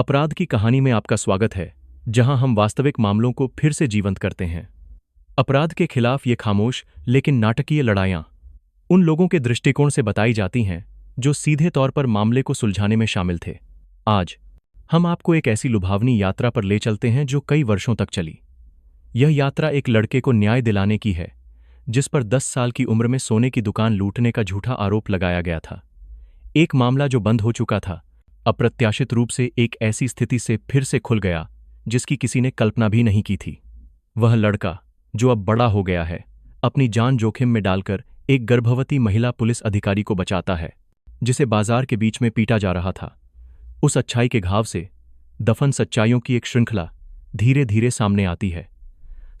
अपराध की कहानी में आपका स्वागत है, जहां हम वास्तविक मामलों को फिर से जीवंत करते हैं। अपराध के खिलाफ ये खामोश लेकिन नाटकीय लड़ाइयां उन लोगों के दृष्टिकोण से बताई जाती हैं जो सीधे तौर पर मामले को सुलझाने में शामिल थे। आज हम आपको एक ऐसी लुभावनी यात्रा पर ले चलते हैं जो कई वर्षों तक चली। यह यात्रा एक लड़के को न्याय दिलाने की है जिस पर 10 साल की उम्र में सोने की दुकान लूटने का झूठा आरोप लगाया गया था। एक मामला जो बंद हो चुका था अप्रत्याशित रूप से एक ऐसी स्थिति से फिर से खुल गया जिसकी किसी ने कल्पना भी नहीं की थी। वह लड़का जो अब बड़ा हो गया है, अपनी जान जोखिम में डालकर एक गर्भवती महिला पुलिस अधिकारी को बचाता है जिसे बाजार के बीच में पीटा जा रहा था। उस अच्छाई के घाव से दफन सच्चाइयों की एक श्रृंखला धीरे धीरे सामने आती है।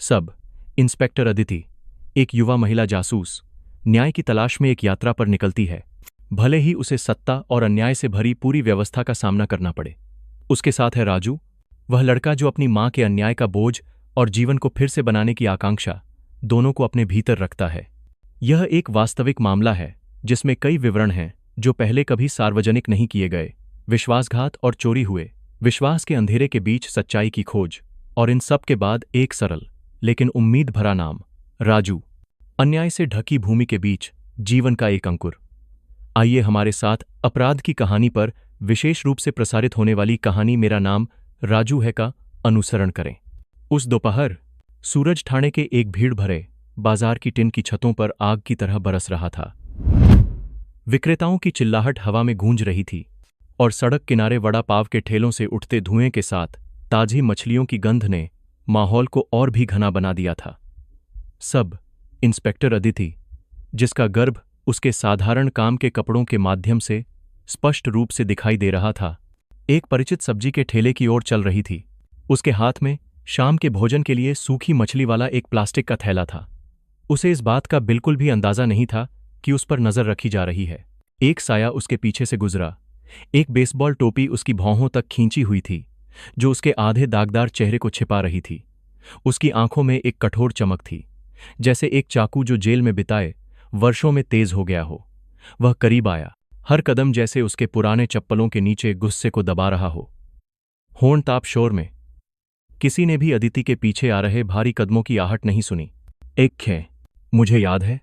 सब इंस्पेक्टर अदिति, एक युवा महिला जासूस, न्याय की तलाश में एक यात्रा पर निकलती है, भले ही उसे सत्ता और अन्याय से भरी पूरी व्यवस्था का सामना करना पड़े। उसके साथ है राजू, वह लड़का जो अपनी मां के अन्याय का बोझ और जीवन को फिर से बनाने की आकांक्षा दोनों को अपने भीतर रखता है। यह एक वास्तविक मामला है जिसमें कई विवरण हैं जो पहले कभी सार्वजनिक नहीं किए गए। विश्वासघात और चोरी हुए, विश्वास के अंधेरे के बीच सच्चाई की खोज, और इन सब के बाद एक सरल लेकिन उम्मीद भरा नाम, राजू। अन्याय से ढकी भूमि के बीच जीवन का एक अंकुर। आइए हमारे साथ अपराध की कहानी पर विशेष रूप से प्रसारित होने वाली कहानी मेरा नाम राजू है का अनुसरण करें। उस दोपहर सूरज ठाणे के एक भीड़ भरे बाजार की टिन की छतों पर आग की तरह बरस रहा था। विक्रेताओं की चिल्लाहट हवा में गूंज रही थी और सड़क किनारे वड़ा पाव के ठेलों से उठते धुएं के साथ ताजी मछलियों की गंध ने माहौल को और भी घना बना दिया था। सब इंस्पेक्टर अदिति, जिसका गर्भ उसके साधारण काम के कपड़ों के माध्यम से स्पष्ट रूप से दिखाई दे रहा था, एक परिचित सब्जी के ठेले की ओर चल रही थी। उसके हाथ में शाम के भोजन के लिए सूखी मछली वाला एक प्लास्टिक का थैला था। उसे इस बात का बिल्कुल भी अंदाजा नहीं था कि उस पर नजर रखी जा रही है। एक साया उसके पीछे से गुजरा। एक बेसबॉल टोपी उसकी भौहों तक खींची हुई थी जो उसके आधे दागदार चेहरे को छिपा रही थी। उसकी आंखों में एक कठोर चमक थी, जैसे एक चाकू जो जेल में बिताए वर्षों में तेज हो गया हो। वह करीब आया, हर कदम जैसे उसके पुराने चप्पलों के नीचे गुस्से को दबा रहा हो। होंठ ताप शोर में किसी ने भी अदिति के पीछे आ रहे भारी कदमों की आहट नहीं सुनी। एक खे, मुझे याद है,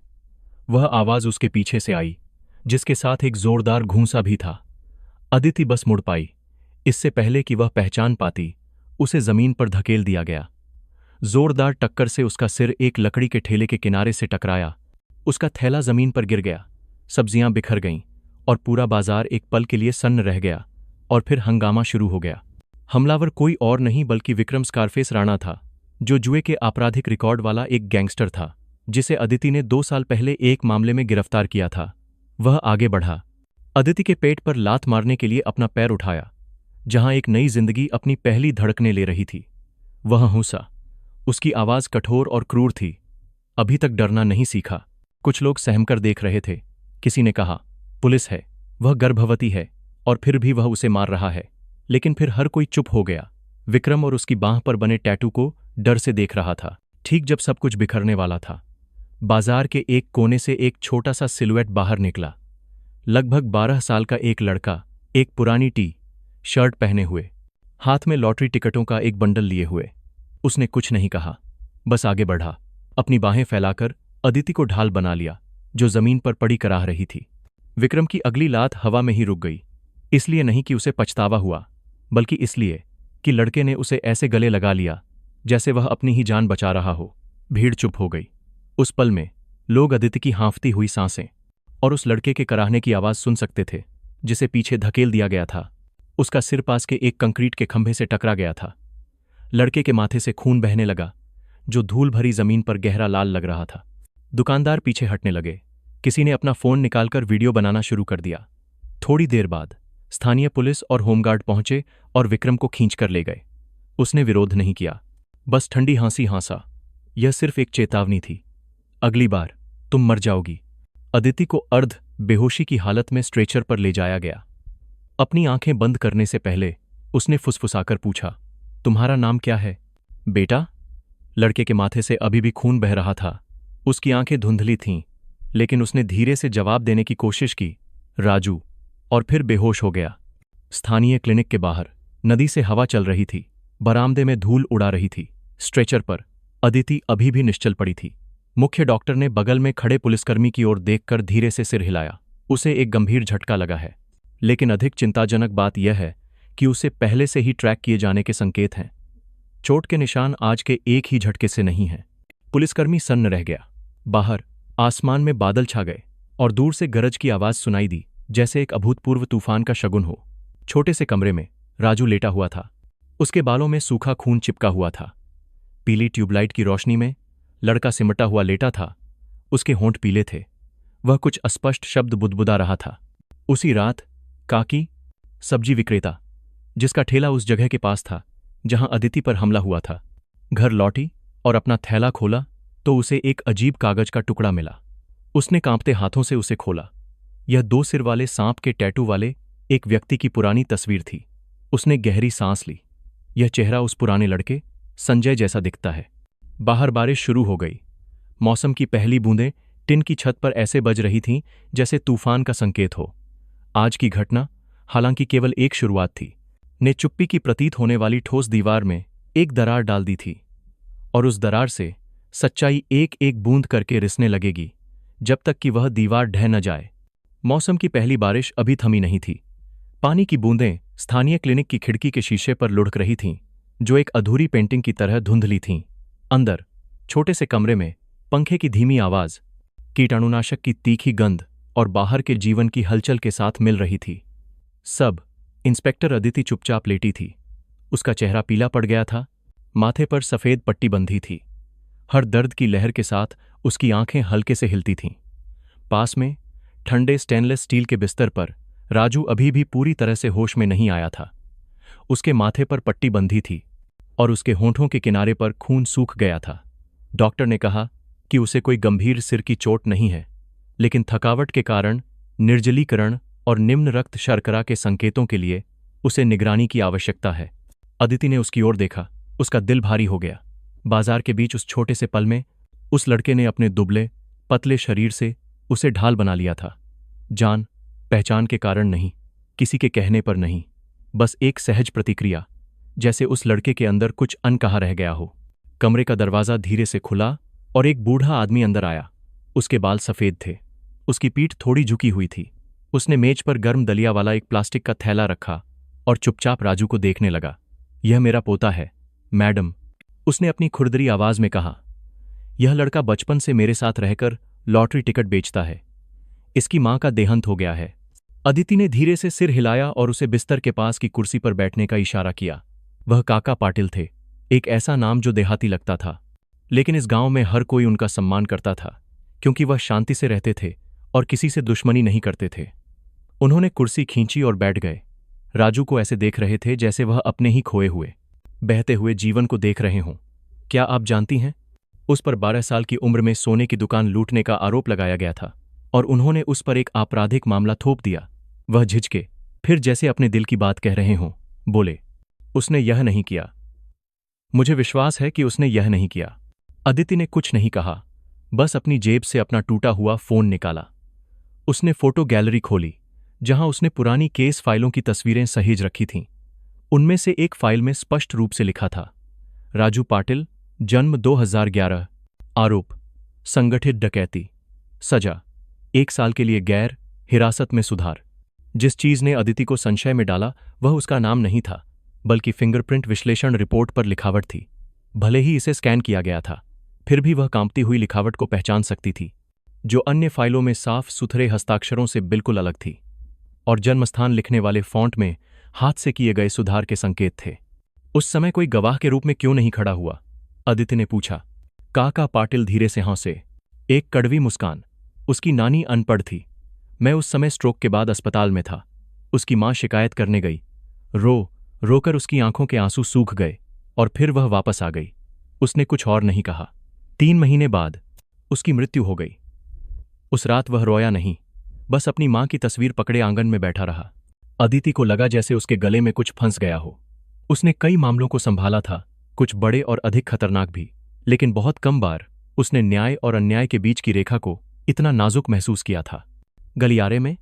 वह आवाज उसके पीछे से आई, जिसके साथ एक जोरदार घूंसा भी था। अदिति बस मुड़ पाई। इससे पहले कि वह पहचान पाती, उसे जमीन पर धकेल दिया गया। जोरदार टक्कर से उसका सिर एक लकड़ी के ठेले के किनारे से टकराया। उसका थैला जमीन पर गिर गया, सब्जियां बिखर गईं और पूरा बाजार एक पल के लिए सन्न रह गया। और फिर हंगामा शुरू हो गया। हमलावर कोई और नहीं बल्कि विक्रम स्कारफेस राणा था, जो जुए के आपराधिक रिकॉर्ड वाला एक गैंगस्टर था जिसे अदिति ने 2 साल पहले एक मामले में गिरफ्तार किया था। वह आगे बढ़ा, अदिति के पेट पर लात मारने के लिए अपना पैर उठाया, जहां एक नई जिंदगी अपनी पहली धड़कने ले रही थी। वह हूंसा, उसकी आवाज कठोर और क्रूर थी। अभी तक डरना नहीं सीखा। कुछ लोग सहमकर देख रहे थे। किसी ने कहा, पुलिस है, वह गर्भवती है और फिर भी वह उसे मार रहा है। लेकिन फिर हर कोई चुप हो गया। विक्रम और उसकी बांह पर बने टैटू को डर से देख रहा था। ठीक जब सब कुछ बिखरने वाला था, बाजार के एक कोने से एक छोटा सा सिलुएट बाहर निकला। लगभग 12 साल का एक लड़का, एक पुरानी टी शर्ट पहने हुए, हाथ में लॉटरी टिकटों का एक बंडल लिए हुए। उसने कुछ नहीं कहा, बस आगे बढ़ा, अपनी बाहें फैलाकर अदिति को ढाल बना लिया जो जमीन पर पड़ी कराह रही थी। विक्रम की अगली लात हवा में ही रुक गई। इसलिए नहीं कि उसे पछतावा हुआ, बल्कि इसलिए कि लड़के ने उसे ऐसे गले लगा लिया जैसे वह अपनी ही जान बचा रहा हो। भीड़ चुप हो गई। उस पल में लोग अदिति की हाँफती हुई सांसें और उस लड़के के कराहने की आवाज सुन सकते थे जिसे पीछे धकेल दिया गया था। उसका सिर पास के एक कंक्रीट के खंभे से टकरा गया था। लड़के के माथे से खून बहने लगा जो धूल भरी जमीन पर गहरा लाल लग रहा था। दुकानदार पीछे हटने लगे। किसी ने अपना फोन निकालकर वीडियो बनाना शुरू कर दिया। थोड़ी देर बाद स्थानीय पुलिस और होमगार्ड पहुंचे और विक्रम को खींचकर ले गए। उसने विरोध नहीं किया, बस ठंडी हंसी हंसा। यह सिर्फ एक चेतावनी थी, अगली बार तुम मर जाओगी। अदिति को अर्ध बेहोशी की हालत में स्ट्रेचर पर ले जाया गया। अपनी आंखें बंद करने से पहले उसने फुसफुसाकर पूछा, तुम्हारा नाम क्या है बेटा? लड़के के माथे से अभी भी खून बह रहा था। उसकी आंखें धुंधली थीं, लेकिन उसने धीरे से जवाब देने की कोशिश की, राजू, और फिर बेहोश हो गया। स्थानीय क्लिनिक के बाहर नदी से हवा चल रही थी, बरामदे में धूल उड़ा रही थी। स्ट्रेचर पर अदिति अभी भी निश्चल पड़ी थी। मुख्य डॉक्टर ने बगल में खड़े पुलिसकर्मी की ओर देखकर धीरे से सिर हिलाया। उसे एक गंभीर झटका लगा है, लेकिन अधिक चिंताजनक बात यह है कि उसे पहले से ही ट्रैक किए जाने के संकेत हैं। चोट के निशान आज के एक ही झटके से नहीं हैं। पुलिसकर्मी सन्न रह गया। बाहर आसमान में बादल छा गए और दूर से गरज की आवाज सुनाई दी, जैसे एक अभूतपूर्व तूफान का शगुन हो। छोटे से कमरे में राजू लेटा हुआ था। उसके बालों में सूखा खून चिपका हुआ था। पीली ट्यूबलाइट की रोशनी में लड़का सिमटा हुआ लेटा था। उसके होंठ पीले थे। वह कुछ अस्पष्ट शब्द बुदबुदा रहा था। उसी रात काकी, सब्जी विक्रेता, जिसका ठेला उस जगह के पास था जहां अदिति पर हमला हुआ था, घर लौटी और अपना थैला खोला तो उसे एक अजीब कागज का टुकड़ा मिला। उसने कांपते हाथों से उसे खोला। यह 2 सिर वाले सांप के टैटू वाले एक व्यक्ति की पुरानी तस्वीर थी। उसने गहरी सांस ली। यह चेहरा उस पुराने लड़के संजय जैसा दिखता है। बाहर बारिश शुरू हो गई। मौसम की पहली बूंदें टिन की छत पर ऐसे बज रही थीं जैसे तूफान का संकेत हो। आज की घटना, हालांकि केवल एक शुरुआत थी, ने चुप्पी की प्रतीत होने वाली ठोस दीवार में एक दरार डाल दी थी, और उस दरार से सच्चाई एक एक बूंद करके रिसने लगेगी जब तक कि वह दीवार ढह न जाए। मौसम की पहली बारिश अभी थमी नहीं थी। पानी की बूंदें स्थानीय क्लिनिक की खिड़की के शीशे पर लुढ़क रही थीं, जो एक अधूरी पेंटिंग की तरह धुंधली थीं। अंदर छोटे से कमरे में पंखे की धीमी आवाज, कीटाणुनाशक की तीखी गंध और बाहर के जीवन की हलचल के साथ मिल रही थी। सब इंस्पेक्टर अदिति चुपचाप लेटी थी। उसका चेहरा पीला पड़ गया था। माथे पर सफेद पट्टी बंधी थी। हर दर्द की लहर के साथ उसकी आंखें हल्के से हिलती थीं। पास में ठंडे स्टेनलेस स्टील के बिस्तर पर राजू अभी भी पूरी तरह से होश में नहीं आया था। उसके माथे पर पट्टी बंधी थी और उसके होंठों के किनारे पर खून सूख गया था। डॉक्टर ने कहा कि उसे कोई गंभीर सिर की चोट नहीं है, लेकिन थकावट के कारण निर्जलीकरण और निम्न रक्त शर्करा के संकेतों के लिए उसे निगरानी की आवश्यकता है। अदिति ने उसकी ओर देखा। उसका दिल भारी हो गया। बाजार के बीच उस छोटे से पल में उस लड़के ने अपने दुबले पतले शरीर से उसे ढाल बना लिया था। जान पहचान के कारण नहीं, किसी के कहने पर नहीं, बस एक सहज प्रतिक्रिया, जैसे उस लड़के के अंदर कुछ अनकहा रह गया हो। कमरे का दरवाजा धीरे से खुला और एक बूढ़ा आदमी अंदर आया। उसके बाल सफेद थे। उसकी पीठ थोड़ी झुकी हुई थी। उसने मेज पर गर्म दलिया वाला एक प्लास्टिक का थैला रखा और चुपचाप राजू को देखने लगा। यह मेरा पोता है, मैडम, उसने अपनी खुरदरी आवाज में कहा। यह लड़का बचपन से मेरे साथ रहकर लॉटरी टिकट बेचता है। इसकी मां का देहांत हो गया है। अदिति ने धीरे से सिर हिलाया और उसे बिस्तर के पास की कुर्सी पर बैठने का इशारा किया। वह काका पाटिल थे, एक ऐसा नाम जो देहाती लगता था, लेकिन इस गांव में हर कोई उनका सम्मान करता था, क्योंकि वह शांति से रहते थे और किसी से दुश्मनी नहीं करते थे। उन्होंने कुर्सी खींची और बैठ गए। राजू को ऐसे देख रहे थे जैसे वह अपने ही खोए हुए, बहते हुए जीवन को देख रहे हों। क्या आप जानती हैं, उस पर 12 साल की उम्र में सोने की दुकान लूटने का आरोप लगाया गया था और उन्होंने उस पर एक आपराधिक मामला थोप दिया। वह झिझके, फिर जैसे अपने दिल की बात कह रहे हों, बोले, उसने यह नहीं किया। मुझे विश्वास है कि उसने यह नहीं किया। अदिति ने कुछ नहीं कहा, बस अपनी जेब से अपना टूटा हुआ फोन निकाला। उसने फोटो गैलरी खोली, जहां उसने पुरानी केस फाइलों की तस्वीरें सहेज रखी थीं। उनमें से एक फाइल में स्पष्ट रूप से लिखा था, राजू पाटिल, जन्म 2011, आरोप संगठित डकैती, सजा 1 साल के लिए गैर हिरासत में सुधार। जिस चीज ने अदिति को संशय में डाला वह उसका नाम नहीं था, बल्कि फिंगरप्रिंट विश्लेषण रिपोर्ट पर लिखावट थी। भले ही इसे स्कैन किया गया था, फिर भी वह कांपती हुई लिखावट को पहचान सकती थी, जो अन्य फाइलों में साफ सुथरे हस्ताक्षरों से बिल्कुल अलग थी, और जन्मस्थान लिखने वाले फॉन्ट में हाथ से किए गए सुधार के संकेत थे। उस समय कोई गवाह के रूप में क्यों नहीं खड़ा हुआ? अदिति ने पूछा। काका पाटिल धीरे से हंसे, एक कड़वी मुस्कान। उसकी नानी अनपढ़ थी। मैं उस समय स्ट्रोक के बाद अस्पताल में था। उसकी मां शिकायत करने गई। रोकर उसकी आंखों के आंसू सूख गए और फिर वह वापस आ गई। उसने कुछ और नहीं कहा। 3 महीने बाद उसकी मृत्यु हो गई। उस रात वह रोया नहीं, बस अपनी मां की तस्वीर पकड़े आंगन में बैठा रहा। अदिति को लगा जैसे उसके गले में कुछ फंस गया हो। उसने कई मामलों को संभाला था, कुछ बड़े और अधिक खतरनाक भी, लेकिन बहुत कम बार उसने न्याय और अन्याय के बीच की रेखा को इतना नाजुक महसूस किया था। गलियारे में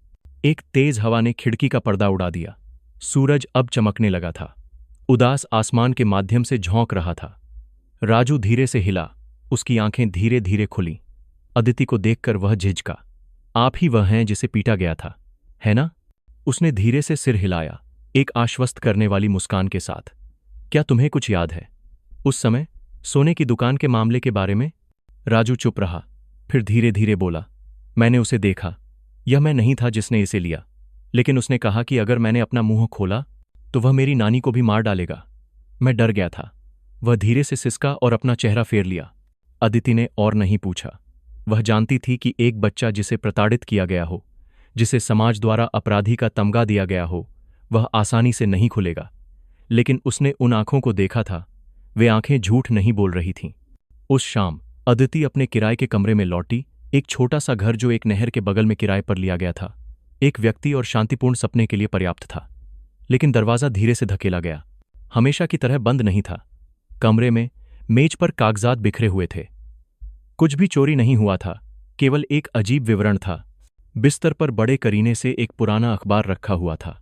एक तेज हवा ने खिड़की का पर्दा उड़ा दिया। सूरज अब चमकने लगा था। उदास आसमान के माध्यम से झोंक रहा था। राजू धीरे से हिला, उसकी आंखें धीरे धीरे खुलीं। अदिति को देखकर वह झिझका। आप ही वह हैं जिसे पीटा गया था, है ना? उसने धीरे से सिर हिलाया, एक आश्वस्त करने वाली मुस्कान के साथ। क्या तुम्हें कुछ याद है उस समय सोने की दुकान के मामले के बारे में? राजू चुप रहा, फिर धीरे धीरे बोला, मैंने उसे देखा। यह मैं नहीं था जिसने इसे लिया, लेकिन उसने कहा कि अगर मैंने अपना मुंह खोला तो वह मेरी नानी को भी मार डालेगा। मैं डर गया था। वह धीरे से सिसका और अपना चेहरा फेर लिया। अदिति ने और नहीं पूछा। वह जानती थी कि एक बच्चा जिसे प्रताड़ित किया गया हो, जिसे समाज द्वारा अपराधी का तमगा दिया गया हो, वह आसानी से नहीं खुलेगा। लेकिन उसने उन आंखों को देखा था। वे आंखें झूठ नहीं बोल रही थीं। उस शाम अदिति अपने किराए के कमरे में लौटी, एक छोटा सा घर जो एक नहर के बगल में किराए पर लिया गया था, एक व्यक्ति और शांतिपूर्ण सपने के लिए पर्याप्त था। लेकिन दरवाजा धीरे से धकेला गया। हमेशा की तरह बंद नहीं था। कमरे में मेज पर कागजात बिखरे हुए थे। कुछ भी चोरी नहीं हुआ था, केवल एक अजीब विवरण था। बिस्तर पर बड़े करीने से एक पुराना अखबार रखा हुआ था।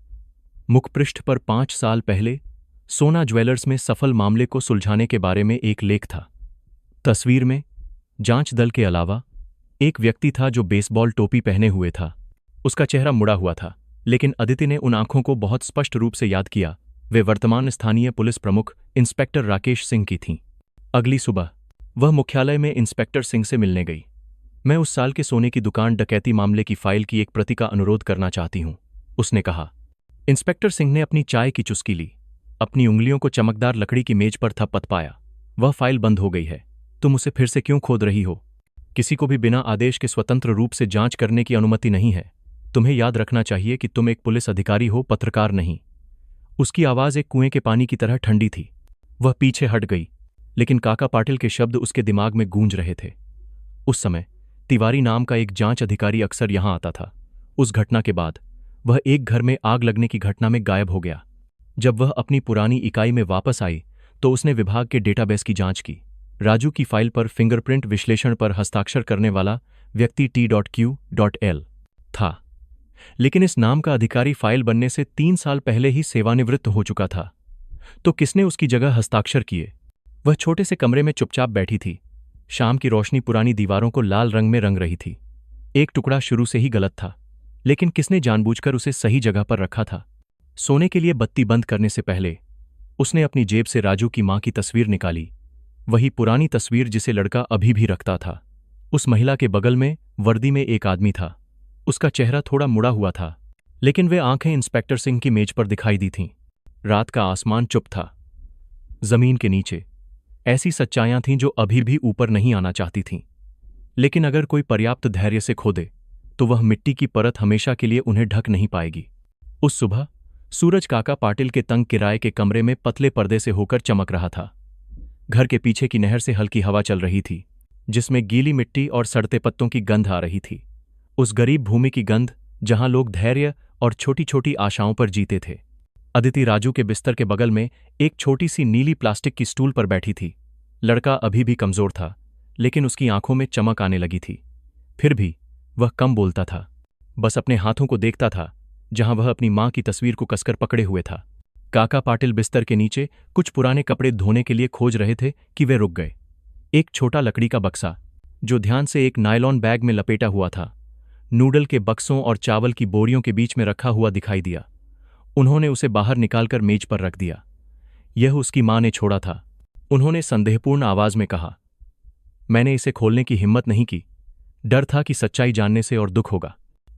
मुखपृष्ठ पर 5 साल पहले सोना ज्वेलर्स में सफल मामले को सुलझाने के बारे में एक लेख था। तस्वीर में जांच दल के अलावा एक व्यक्ति था जो बेसबॉल टोपी पहने हुए था। उसका चेहरा मुड़ा हुआ था, लेकिन अदिति ने उन आंखों को बहुत स्पष्ट रूप से याद किया। वे वर्तमान स्थानीय पुलिस प्रमुख इंस्पेक्टर राकेश सिंह की थीं। अगली सुबह वह मुख्यालय में इंस्पेक्टर सिंह से मिलने गई। मैं उस साल के सोने की दुकान डकैती मामले की फाइल की एक प्रति का अनुरोध करना चाहती हूं, उसने कहा। इंस्पेक्टर सिंह ने अपनी चाय की चुस्की ली, अपनी उंगलियों को चमकदार लकड़ी की मेज पर थपथपाया। वह फाइल बंद हो गई है। तुम उसे फिर से क्यों खोद रही हो? किसी को भी बिना आदेश के स्वतंत्र रूप से जांच करने की अनुमति नहीं है। तुम्हें याद रखना चाहिए कि तुम एक पुलिस अधिकारी हो, पत्रकार नहीं। उसकी आवाज एक कुएं के पानी की तरह ठंडी थी। वह पीछे हट गई, लेकिन काका पाटिल के शब्द उसके दिमाग में गूंज रहे थे। उस समय तिवारी नाम का एक जांच अधिकारी अक्सर यहां आता था। उस घटना के बाद वह एक घर में आग लगने की घटना में गायब हो गया। जब वह अपनी पुरानी इकाई में वापस आई तो उसने विभाग के डेटाबेस की जांच की। राजू की फाइल पर फिंगरप्रिंट विश्लेषण पर हस्ताक्षर करने वाला व्यक्ति T.Q.L था, लेकिन इस नाम का अधिकारी फाइल बनने से 3 साल पहले ही सेवानिवृत्त हो चुका था। तो किसने उसकी जगह हस्ताक्षर किए? वह छोटे से कमरे में चुपचाप बैठी थी। शाम की रोशनी पुरानी दीवारों को लाल रंग में रंग रही थी। एक टुकड़ा शुरू से ही गलत था, लेकिन किसने जानबूझकर उसे सही जगह पर रखा था? सोने के लिए बत्ती बंद करने से पहले उसने अपनी जेब से राजू की मां की तस्वीर निकाली, वही पुरानी तस्वीर जिसे लड़का अभी भी रखता था। उस महिला के बगल में वर्दी में एक आदमी था। उसका चेहरा थोड़ा मुड़ा हुआ था, लेकिन वे आंखें इंस्पेक्टर सिंह की मेज पर दिखाई दी थीं। रात का आसमान चुप था। जमीन के नीचे ऐसी सच्चाइयां थीं जो अभी भी ऊपर नहीं आना चाहती थीं, लेकिन अगर कोई पर्याप्त धैर्य से खोदे तो वह मिट्टी की परत हमेशा के लिए उन्हें ढक नहीं पाएगी। उस सुबह सूरज काका पाटिल के तंग किराए के कमरे में पतले पर्दे से होकर चमक रहा था। घर के पीछे की नहर से हल्की हवा चल रही थी, जिसमें गीली मिट्टी और सड़ते पत्तों की गंध आ रही थी। उस गरीब भूमि की गंध जहां लोग धैर्य और छोटी छोटी आशाओं पर जीते थे। अदिति राजू के बिस्तर के बगल में एक छोटी सी नीली प्लास्टिक की स्टूल पर बैठी थी। लड़का अभी भी कमजोर था, लेकिन उसकी आंखों में चमक आने लगी थी। फिर भी वह कम बोलता था, बस अपने हाथों को देखता था जहां वह अपनी मां की तस्वीर को कसकर पकड़े हुए था। काका पाटिल बिस्तर के नीचे कुछ पुराने कपड़े धोने के लिए खोज रहे थे कि वे रुक गए। एक छोटा लकड़ी का बक्सा जो ध्यान से एक नायलॉन बैग में लपेटा हुआ था, नूडल के बक्सों और चावल की बोरियों के बीच में रखा हुआ दिखाई दिया। उन्होंने उसे बाहर निकालकर मेज पर रख दिया। यह उसकी मां ने छोड़ा था, उन्होंने संदेहपूर्ण आवाज में कहा। मैंने इसे खोलने की हिम्मत नहीं की, डर था कि सच्चाई जानने से और दुख होगा।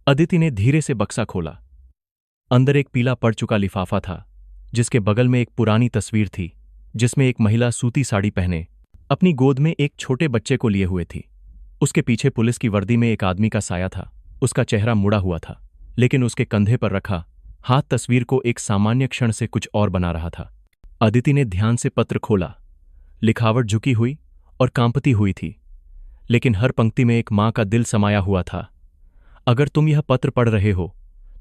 अदिति ने धीरे से बक्सा खोला। अंदर एक पीला पड़ चुका लिफाफा था, जिसके बगल में एक पुरानी तस्वीर थी, जिसमें एक महिला सूती साड़ी पहने अपनी गोद में एक छोटे बच्चे को लिए हुए थी। उसके पीछे पुलिस की वर्दी में एक आदमी का साया था। उसका चेहरा मुड़ा हुआ था, लेकिन उसके कंधे पर रखा हाथ तस्वीर को एक सामान्य क्षण से कुछ और बना रहा था। अदिति ने ध्यान से पत्र खोला। लिखावट झुकी हुई और कांपती हुई थी, लेकिन हर पंक्ति में एक मां का दिल समाया हुआ था। अगर तुम यह पत्र पढ़ रहे हो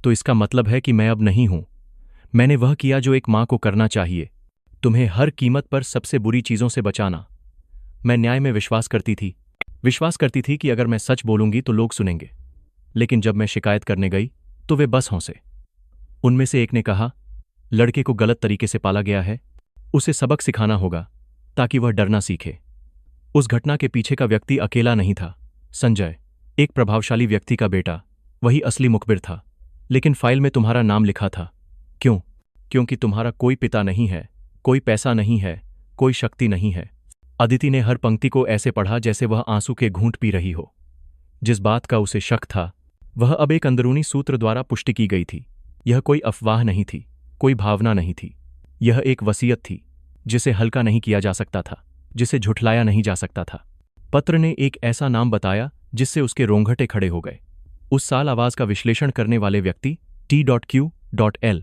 तो इसका मतलब है कि मैं अब नहीं हूं। मैंने वह किया जो एक मां को करना चाहिए, तुम्हें हर कीमत पर सबसे बुरी चीजों से बचाना। मैं न्याय में विश्वास करती थी कि अगर मैं सच बोलूंगी तो लोग सुनेंगे। लेकिन जब मैं शिकायत करने गई तो वे बस हंसे। उनमें से एक ने कहा, लड़के को गलत तरीके से पाला गया है, उसे सबक सिखाना होगा ताकि वह डरना सीखे। उस घटना के पीछे का व्यक्ति अकेला नहीं था। संजय, एक प्रभावशाली व्यक्ति का बेटा, वही असली मुखबिर था। लेकिन फाइल में तुम्हारा नाम लिखा था। क्यों? क्योंकि तुम्हारा कोई पिता नहीं है, कोई पैसा नहीं है, कोई शक्ति नहीं है। अदिति ने हर पंक्ति को ऐसे पढ़ा जैसे वह आंसू के घूंट पी रही हो। जिस बात का उसे शक था वह अब एक अंदरूनी सूत्र द्वारा पुष्टि की गई थी। यह कोई अफवाह नहीं थी, कोई भावना नहीं थी। यह एक वसीयत थी जिसे हल्का नहीं किया जा सकता था, जिसे झुठलाया नहीं जा सकता था। पत्र ने एक ऐसा नाम बताया जिससे उसके रोंगटे खड़े हो गए। उस साल आवाज का विश्लेषण करने वाले व्यक्ति T.Q.L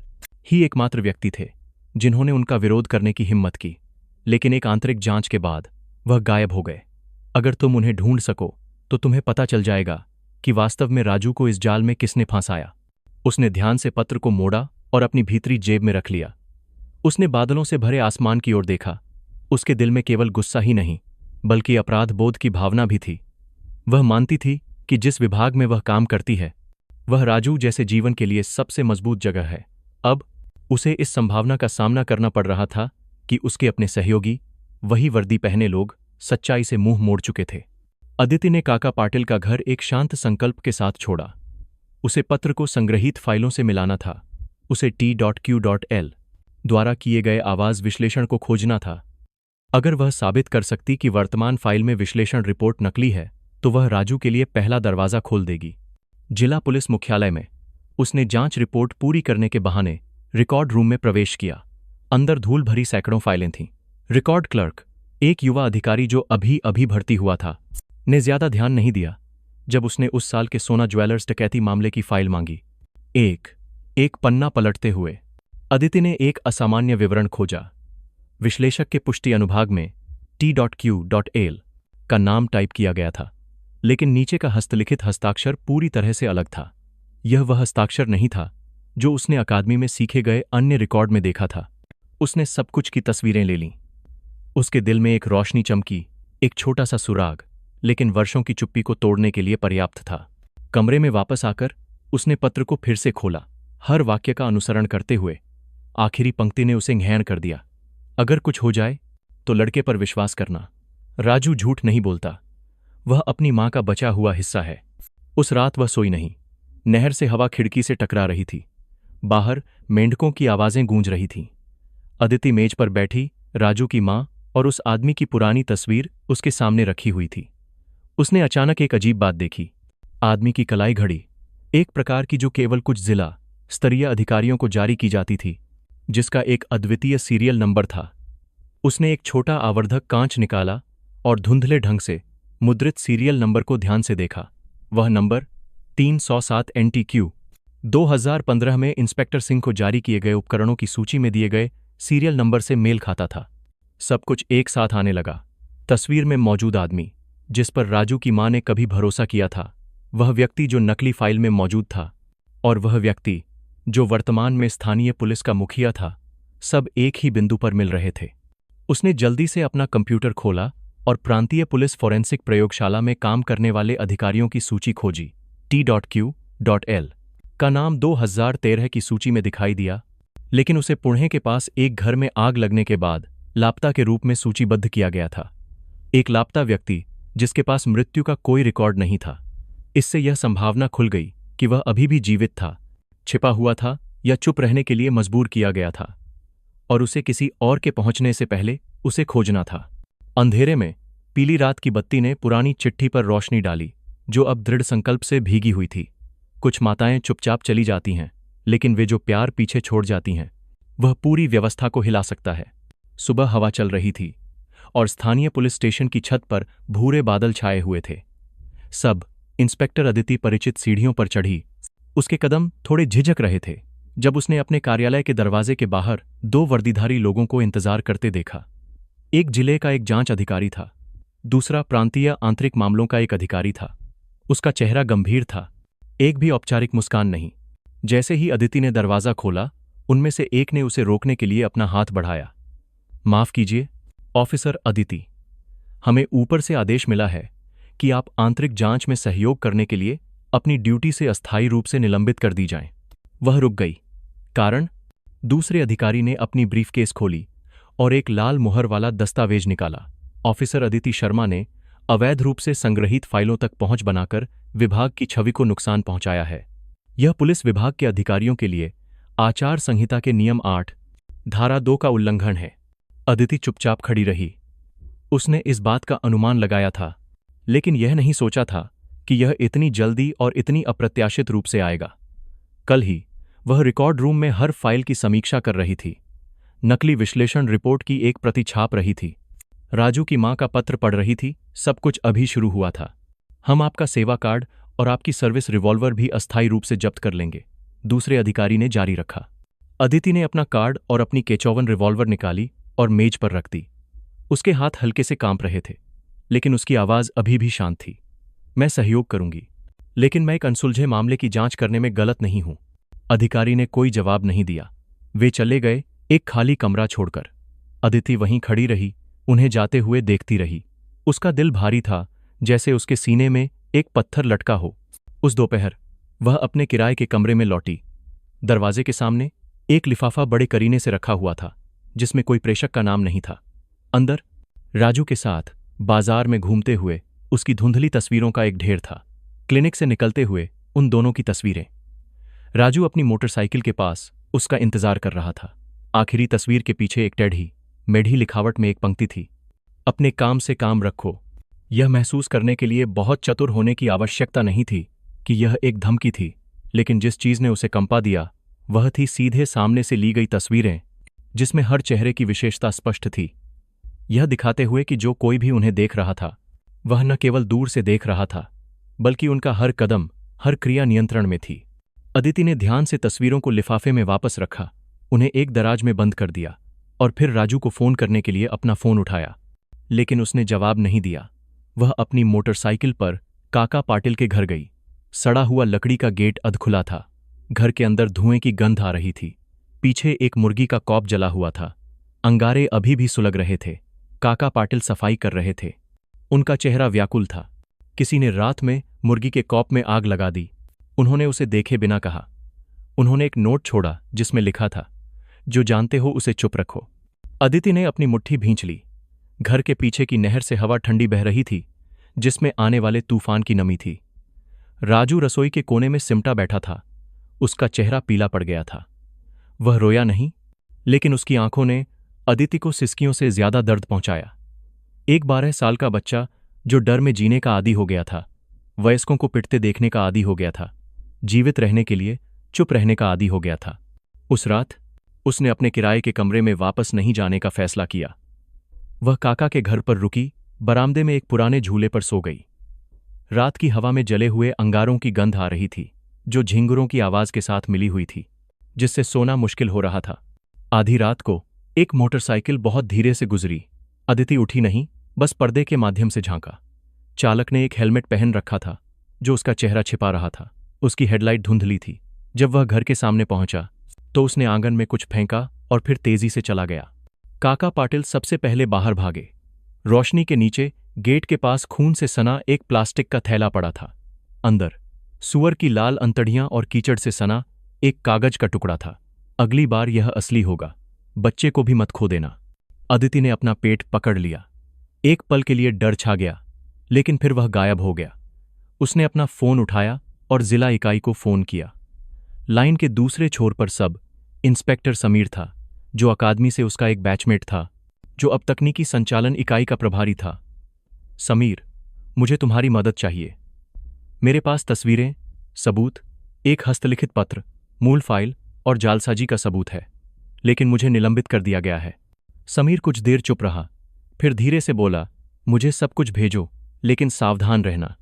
ही एकमात्र व्यक्ति थे जिन्होंने उनका विरोध करने की हिम्मत की। लेकिन एक आंतरिक जांच के बाद वह गायब हो गए। अगर तुम उन्हें ढूंढ सको तो तुम्हें पता चल जाएगा कि वास्तव में राजू को इस जाल में किसने फंसाया। उसने ध्यान से पत्र को मोड़ा और अपनी भीतरी जेब में रख लिया। उसने बादलों से भरे आसमान की ओर देखा। उसके दिल में केवल गुस्सा ही नहीं बल्कि अपराध बोध की भावना भी थी। वह मानती थी कि जिस विभाग में वह काम करती है वह राजू जैसे जीवन के लिए सबसे मजबूत जगह है। अब उसे इस संभावना का सामना करना पड़ रहा था कि उसके अपने सहयोगी, वही वर्दी पहने लोग, सच्चाई से मुंह मोड़ चुके थे। अदिति ने काका पाटिल का घर एक शांत संकल्प के साथ छोड़ा। उसे पत्र को संग्रहीत फाइलों से मिलाना था। उसे T.Q.L द्वारा किए गए आवाज विश्लेषण को खोजना था। अगर वह साबित कर सकती कि वर्तमान फाइल में विश्लेषण रिपोर्ट नकली है तो वह राजू के लिए पहला दरवाजा खोल देगी। जिला पुलिस मुख्यालय में उसने जांच रिपोर्ट पूरी करने के बहाने रिकॉर्ड रूम में प्रवेश किया। अंदर धूल भरी सैकड़ों फाइलें थीं। रिकॉर्ड क्लर्क, एक युवा अधिकारी जो अभी अभी भर्ती हुआ था, ने ज्यादा ध्यान नहीं दिया जब उसने उस साल के सोना ज्वेलर्स डकैती मामले की फाइल मांगी। एक पन्ना पलटते हुए अदिति ने एक असामान्य विवरण खोजा। विश्लेषक के पुष्टि अनुभाग में T.Q.L का नाम टाइप किया गया था, लेकिन नीचे का हस्तलिखित हस्ताक्षर पूरी तरह से अलग था। यह वह हस्ताक्षर नहीं था जो उसने अकादमी में सीखे गए अन्य रिकॉर्ड में देखा था। उसने सब कुछ की तस्वीरें ले लीं। उसके दिल में एक रोशनी चमकी, एक छोटा सा सुराग, लेकिन वर्षों की चुप्पी को तोड़ने के लिए पर्याप्त था। कमरे में वापस आकर उसने पत्र को फिर से खोला, हर वाक्य का अनुसरण करते हुए। आखिरी पंक्ति ने उसे घेन कर दिया। अगर कुछ हो जाए तो लड़के पर विश्वास करना। राजू झूठ नहीं बोलता। वह अपनी मां का बचा हुआ हिस्सा है। उस रात वह सोई नहीं। नहर से हवा खिड़की से टकरा रही थी। बाहर मेंढकों की आवाजें गूंज रही थीं। अदिति मेज पर बैठी राजू की मां और उस आदमी की पुरानी तस्वीर उसके सामने रखी हुई थी। उसने अचानक एक अजीब बात देखी। आदमी की कलाई घड़ी, एक प्रकार की जो केवल कुछ जिला स्तरीय अधिकारियों को जारी की जाती थी, जिसका एक अद्वितीय सीरियल नंबर था। उसने एक छोटा आवर्धक कांच निकाला और धुंधले ढंग से मुद्रित सीरियल नंबर को ध्यान से देखा। वह नंबर 307 NTQ 2015 में इंस्पेक्टर सिंह को जारी किए गए उपकरणों की सूची में दिए गए सीरियल नंबर से मेल खाता था। सब कुछ एक साथ आने लगा। तस्वीर में मौजूद आदमी जिस पर राजू की मां ने कभी भरोसा किया था, वह व्यक्ति जो नकली फाइल में मौजूद था, और वह व्यक्ति जो वर्तमान में स्थानीय पुलिस का मुखिया था, सब एक ही बिंदु पर मिल रहे थे। उसने जल्दी से अपना कंप्यूटर खोला और प्रांतीय पुलिस फोरेंसिक प्रयोगशाला में काम करने वाले अधिकारियों की सूची खोजी। T.Q.L का नाम 2013 की सूची में दिखाई दिया, लेकिन उसे पुणे के पास एक घर में आग लगने के बाद लापता के रूप में सूचीबद्ध किया गया था। एक लापता व्यक्ति जिसके पास मृत्यु का कोई रिकॉर्ड नहीं था। इससे यह संभावना खुल गई कि वह अभी भी जीवित था, छिपा हुआ था या चुप रहने के लिए मजबूर किया गया था, और उसे किसी और के पहुंचने से पहले उसे खोजना था। अंधेरे में पीली रात की बत्ती ने पुरानी चिट्ठी पर रोशनी डाली, जो अब दृढ़ संकल्प से भीगी हुई थी। कुछ माताएं चुपचाप चली जाती हैं, लेकिन वे जो प्यार पीछे छोड़ जाती हैं वह पूरी व्यवस्था को हिला सकता है। सुबह हवा चल रही थी और स्थानीय पुलिस स्टेशन की छत पर भूरे बादल छाए हुए थे। सब इंस्पेक्टर अदिति परिचित सीढ़ियों पर चढ़ी। उसके कदम थोड़े झिझक रहे थे जब उसने अपने कार्यालय के दरवाजे के बाहर 2 वर्दीधारी लोगों को इंतजार करते देखा। एक जिले का एक जांच अधिकारी था, दूसरा प्रांतीय आंतरिक मामलों का एक अधिकारी था। उसका चेहरा गंभीर था, एक भी औपचारिक मुस्कान नहीं। जैसे ही अदिति ने दरवाजा खोला, उनमें से एक ने उसे रोकने के लिए अपना हाथ बढ़ाया। माफ कीजिए ऑफिसर अदिति, हमें ऊपर से आदेश मिला है कि आप आंतरिक जांच में सहयोग करने के लिए अपनी ड्यूटी से अस्थायी रूप से निलंबित कर दी जाएं। वह रुक गई। कारण? दूसरे अधिकारी ने अपनी ब्रीफकेस खोली और एक लाल मुहर वाला दस्तावेज निकाला। ऑफिसर अदिति शर्मा ने अवैध रूप से संग्रहित फाइलों तक पहुंच बनाकर विभाग की छवि को नुकसान पहुंचाया है। यह पुलिस विभाग के अधिकारियों के लिए आचार संहिता के नियम 8, धारा 2 का उल्लंघन है। अदिति चुपचाप खड़ी रही। उसने इस बात का अनुमान लगाया था, लेकिन यह नहीं सोचा था कि यह इतनी जल्दी और इतनी अप्रत्याशित रूप से आएगा। कल ही वह रिकॉर्ड रूम में हर फाइल की समीक्षा कर रही थी, नकली विश्लेषण रिपोर्ट की एक प्रति छाप रही थी, राजू की मां का पत्र पढ़ रही थी। सब कुछ अभी शुरू हुआ था। हम आपका सेवा कार्ड और आपकी सर्विस रिवॉल्वर भी अस्थायी रूप से जब्त कर लेंगे, दूसरे अधिकारी ने जारी रखा। अदिति ने अपना कार्ड और अपनी K54 रिवॉल्वर निकाली और मेज पर रख दी। उसके हाथ हल्के से कांप रहे थे, लेकिन उसकी आवाज अभी भी शांत थी। मैं सहयोग करूंगी, लेकिन मैं एक अनसुलझे मामले की जांच करने में गलत नहीं हूं। अधिकारी ने कोई जवाब नहीं दिया। वे चले गए, एक खाली कमरा छोड़कर। अदिति वहीं खड़ी रही, उन्हें जाते हुए देखती रही। उसका दिल भारी था, जैसे उसके सीने में एक पत्थर लटका हो। उस दोपहर वह अपने किराए के कमरे में लौटी। दरवाजे के सामने एक लिफाफा बड़े करीने से रखा हुआ था, जिसमें कोई प्रेषक का नाम नहीं था। अंदर राजू के साथ बाजार में घूमते हुए उसकी धुंधली तस्वीरों का एक ढेर था। क्लिनिक से निकलते हुए उन दोनों की तस्वीरें। राजू अपनी मोटरसाइकिल के पास उसका इंतजार कर रहा था। आखिरी तस्वीर के पीछे एक टेढ़ी मेढ़ी लिखावट में एक पंक्ति थी, अपने काम से काम रखो। यह महसूस करने के लिए बहुत चतुर होने की आवश्यकता नहीं थी कि यह एक धमकी थी, लेकिन जिस चीज ने उसे कंपा दिया वह थी सीधे सामने से ली गई तस्वीरें, जिसमें हर चेहरे की विशेषता स्पष्ट थी। यह दिखाते हुए कि जो कोई भी उन्हें देख रहा था वह न केवल दूर से देख रहा था, बल्कि उनका हर कदम, हर क्रिया नियंत्रण में थी। अदिति ने ध्यान से तस्वीरों को लिफाफे में वापस रखा, उन्हें एक दराज में बंद कर दिया और फिर राजू को फोन करने के लिए अपना फोन उठाया, लेकिन उसने जवाब नहीं दिया। वह अपनी मोटरसाइकिल पर काका पाटिल के घर गई। सड़ा हुआ लकड़ी का गेट अधखुला था। घर के अंदर धुएं की गंध आ रही थी। पीछे एक मुर्गी का कॉप जला हुआ था। अंगारे अभी भी सुलग रहे थे। काका पाटिल सफाई कर रहे थे। उनका चेहरा व्याकुल था। किसी ने रात में मुर्गी के कॉप में आग लगा दी। उन्होंने उसे देखे बिना कहा। उन्होंने एक नोट छोड़ा जिसमें लिखा था, जो जानते हो उसे चुप रखो। अदिति ने अपनी मुट्ठी भींच ली। घर के पीछे की नहर से हवा ठंडी बह रही थी, जिसमें आने वाले तूफान की नमी थी। राजू रसोई के कोने में सिमटा बैठा था। उसका चेहरा पीला पड़ गया था। वह रोया नहीं, लेकिन उसकी आंखों ने अदिति को सिसकियों से ज्यादा दर्द पहुंचाया। एक 12 साल का बच्चा जो डर में जीने का आदी हो गया था, वयस्कों को पिटते देखने का आदी हो गया था, जीवित रहने के लिए चुप रहने का आदी हो गया था। उस रात उसने अपने किराए के कमरे में वापस नहीं जाने का फैसला किया। वह काका के घर पर रुकी, बरामदे में एक पुराने झूले पर सो गई। रात की हवा में जले हुए अंगारों की गंध आ रही थी, जो झिंगुरों की आवाज के साथ मिली हुई थी, जिससे सोना मुश्किल हो रहा था। आधी रात को एक मोटरसाइकिल बहुत धीरे से गुजरी। अदिति उठी नहीं, बस पर्दे के माध्यम से झांका। चालक ने एक हेलमेट पहन रखा था, जो उसका चेहरा छिपा रहा था। उसकी हेडलाइट धुंधली थी। जब वह घर के सामने पहुंचा तो उसने आंगन में कुछ फेंका और फिर तेजी से चला गया। काका पाटिल सबसे पहले बाहर भागे। रोशनी के नीचे गेट के पास खून से सना एक प्लास्टिक का थैला पड़ा था। अंदर सुअर की लाल अंतड़ियां और कीचड़ से सना एक कागज का टुकड़ा था। अगली बार यह असली होगा, बच्चे को भी मत खो देना। अदिति ने अपना पेट पकड़ लिया। एक पल के लिए डर छा गया, लेकिन फिर वह गायब हो गया। उसने अपना फोन उठाया और जिला इकाई को फोन किया। लाइन के दूसरे छोर पर सब इंस्पेक्टर समीर था, जो अकादमी से उसका एक बैचमेट था, जो अब तकनीकी संचालन इकाई का प्रभारी था। समीर, मुझे तुम्हारी मदद चाहिए। मेरे पास तस्वीरें, सबूत, एक हस्तलिखित पत्र, मूल फाइल और जालसाजी का सबूत है, लेकिन मुझे निलंबित कर दिया गया है। समीर कुछ देर चुप रहा, फिर धीरे से बोला, मुझे सब कुछ भेजो, लेकिन सावधान रहना।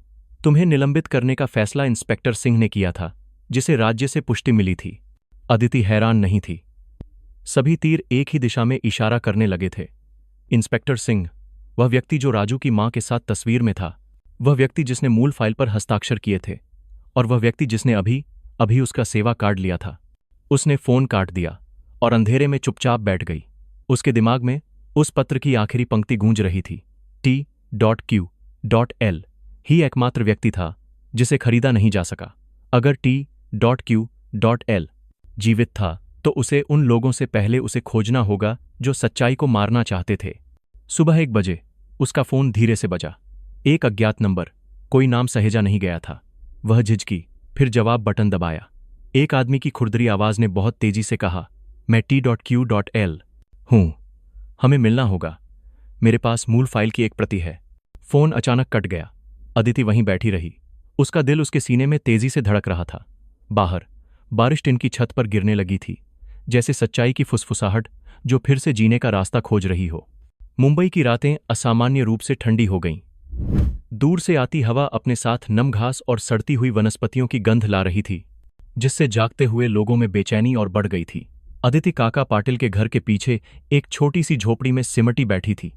तुम्हें निलंबित करने का फैसला इंस्पेक्टर सिंह ने किया था, जिसे राज्य से पुष्टि मिली थी। अदिति हैरान नहीं थी। सभी तीर एक ही दिशा में इशारा करने लगे थे। इंस्पेक्टर सिंह, वह व्यक्ति जो राजू की मां के साथ तस्वीर में था, वह व्यक्ति जिसने मूल फाइल पर हस्ताक्षर किए थे, और वह व्यक्ति जिसने अभी उसका सेवा कार्ड लिया था। उसने फोन काट दिया और अंधेरे में चुपचाप बैठ गई। उसके दिमाग में उस पत्र की आखिरी पंक्ति गूंज रही थी, T.Q.L ही एकमात्र व्यक्ति था जिसे खरीदा नहीं जा सका। अगर T.Q.L जीवित था तो उसे उन लोगों से पहले उसे खोजना होगा जो सच्चाई को मारना चाहते थे। सुबह 1 बजे उसका फोन धीरे से बजा। एक अज्ञात नंबर, कोई नाम सहेजा नहीं गया था। वह झिझकी, फिर जवाब बटन दबाया। एक आदमी की खुरदरी आवाज ने बहुत तेजी से कहा, मैं T.Q.L हूं, हमें मिलना होगा, मेरे पास मूल फाइल की एक प्रति है। फोन अचानक कट गया। अदिति वहीं बैठी रही। उसका दिल उसके सीने में तेजी से धड़क रहा था। बाहर बारिश टिन की छत पर गिरने लगी थी, जैसे सच्चाई की फुसफुसाहट जो फिर से जीने का रास्ता खोज रही हो। मुंबई की रातें असामान्य रूप से ठंडी हो गईं। दूर से आती हवा अपने साथ नम घास और सड़ती हुई वनस्पतियों की गंध ला रही थी, जिससे जागते हुए लोगों में बेचैनी और बढ़ गई थी। अदिति काका पाटिल के घर के पीछे एक छोटी सी झोपड़ी में सिमटी बैठी थी,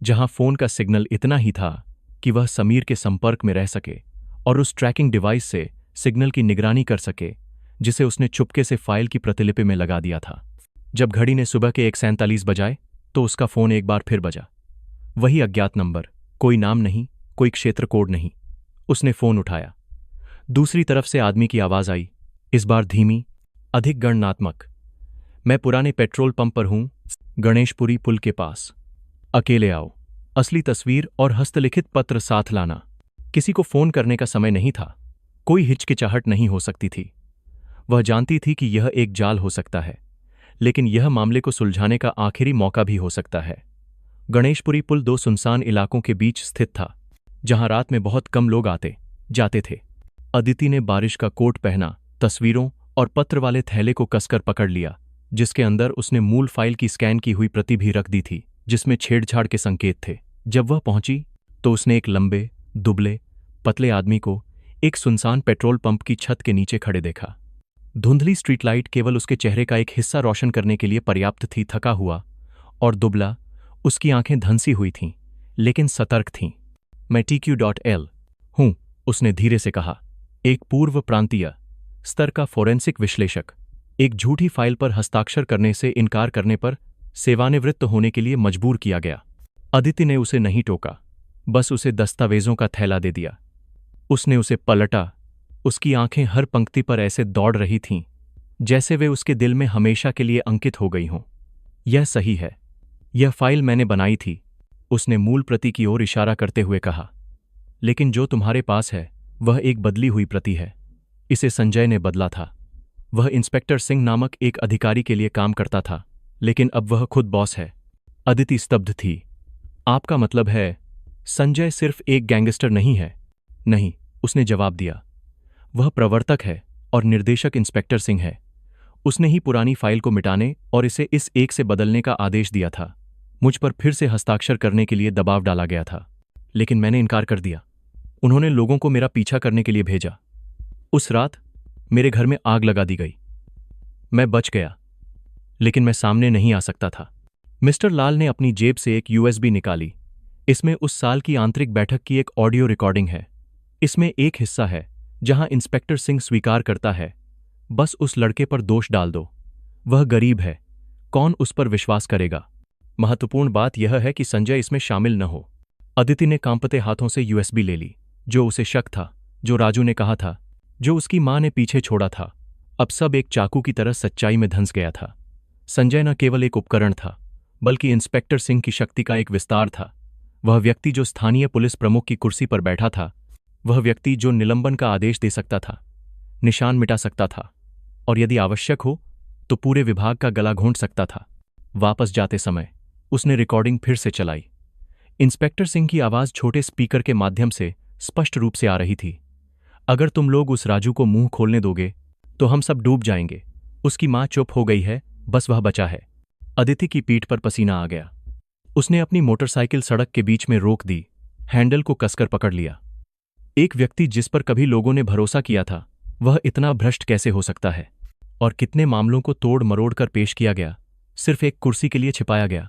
जहां फोन का सिग्नल इतना ही था कि वह समीर के संपर्क में रह सके और उस ट्रैकिंग डिवाइस से सिग्नल की निगरानी कर सके जिसे उसने चुपके से फाइल की प्रतिलिपि में लगा दिया था। जब घड़ी ने सुबह के 1:47 बजाए तो उसका फोन एक बार फिर बजा। वही अज्ञात नंबर, कोई नाम नहीं, कोई क्षेत्र कोड नहीं। उसने फोन उठाया। दूसरी तरफ से आदमी की आवाज आई, इस बार धीमी, अधिक गणनात्मक। मैं पुराने पेट्रोल पंप पर हूं, गणेशपुरी पुल के पास। अकेले आओ। असली तस्वीर और हस्तलिखित पत्र साथ लाना। किसी को फोन करने का समय नहीं था। कोई हिचकिचाहट नहीं हो सकती थी। वह जानती थी कि यह एक जाल हो सकता है, लेकिन यह मामले को सुलझाने का आखिरी मौका भी हो सकता है। गणेशपुरी पुल 2 सुनसान इलाकों के बीच स्थित था, जहां रात में बहुत कम लोग आते जाते थे। अदिति ने बारिश का कोट पहना, तस्वीरों और पत्र वाले थैले को कसकर पकड़ लिया, जिसके अंदर उसने मूल फाइल की स्कैन की हुई प्रति भी रख दी थी, जिसमें छेड़छाड़ के संकेत थे। जब वह पहुंची तो उसने एक लंबे, दुबले, पतले आदमी को एक सुनसान पेट्रोल पंप की छत के नीचे खड़े देखा। धुंधली स्ट्रीट लाइट केवल उसके चेहरे का एक हिस्सा रोशन करने के लिए पर्याप्त थी। थका हुआ और दुबला, उसकी आंखें धंसी हुई थीं, लेकिन सतर्क थीं। मैं T.Q.L हूं, उसने धीरे से कहा। एक पूर्व प्रांतीय स्तर का फोरेंसिक विश्लेषक, एक झूठी फाइल पर हस्ताक्षर करने से इनकार करने पर सेवानिवृत्त होने के लिए मजबूर किया गया। अदिति ने उसे नहीं टोका, बस उसे दस्तावेजों का थैला दे दिया। उसने उसे पलटा। उसकी आंखें हर पंक्ति पर ऐसे दौड़ रही थीं जैसे वे उसके दिल में हमेशा के लिए अंकित हो गई हों। यह सही है, यह फाइल मैंने बनाई थी, उसने मूल प्रति की ओर इशारा करते हुए कहा। लेकिन जो तुम्हारे पास है वह एक बदली हुई प्रति है। इसे संजय ने बदला था। वह इंस्पेक्टर सिंह नामक एक अधिकारी के लिए काम करता था, लेकिन अब वह खुद बॉस है। अदिति स्तब्ध थी। आपका मतलब है संजय सिर्फ एक गैंगस्टर नहीं है? नहीं, उसने जवाब दिया। वह प्रवर्तक है और निर्देशक इंस्पेक्टर सिंह है। उसने ही पुरानी फाइल को मिटाने और इसे इस एक से बदलने का आदेश दिया था। मुझ पर फिर से हस्ताक्षर करने के लिए दबाव डाला गया था, लेकिन मैंने इनकार कर दिया। उन्होंने लोगों को मेरा पीछा करने के लिए भेजा। उस रात मेरे घर में आग लगा दी गई। मैं बच गया, लेकिन मैं सामने नहीं आ सकता था। मिस्टर लाल ने अपनी जेब से एक USB निकाली। इसमें उस साल की आंतरिक बैठक की एक ऑडियो रिकॉर्डिंग है। इसमें एक हिस्सा है जहां इंस्पेक्टर सिंह स्वीकार करता है, बस उस लड़के पर दोष डाल दो, वह गरीब है, कौन उस पर विश्वास करेगा। महत्वपूर्ण बात यह है कि संजय इसमें शामिल न हो। अदिति ने कांपते हाथों से USB ले ली। जो उसे शक था, जो राजू ने कहा था, जो उसकी मां ने पीछे छोड़ा था, अब सब एक चाकू की तरह सच्चाई में धंस गया था। संजय न केवल एक उपकरण था, बल्कि इंस्पेक्टर सिंह की शक्ति का एक विस्तार था। वह व्यक्ति जो स्थानीय पुलिस प्रमुख की कुर्सी पर बैठा था, वह व्यक्ति जो निलंबन का आदेश दे सकता था, निशान मिटा सकता था और यदि आवश्यक हो तो पूरे विभाग का गला घोंट सकता था। वापस जाते समय उसने रिकॉर्डिंग फिर से चलाई। इंस्पेक्टर सिंह की आवाज छोटे स्पीकर के माध्यम से स्पष्ट रूप से आ रही थी। अगर तुम लोग उस राजू को मुंह खोलने दोगे तो हम सब डूब जाएंगे। उसकी मां चुप हो गई है, बस वह बचा है। अदिति की पीठ पर पसीना आ गया। उसने अपनी मोटरसाइकिल सड़क के बीच में रोक दी, हैंडल को कसकर पकड़ लिया। एक व्यक्ति जिस पर कभी लोगों ने भरोसा किया था, वह इतना भ्रष्ट कैसे हो सकता है? और कितने मामलों को तोड़ मरोड़ कर पेश किया गया, सिर्फ एक कुर्सी के लिए छिपाया गया।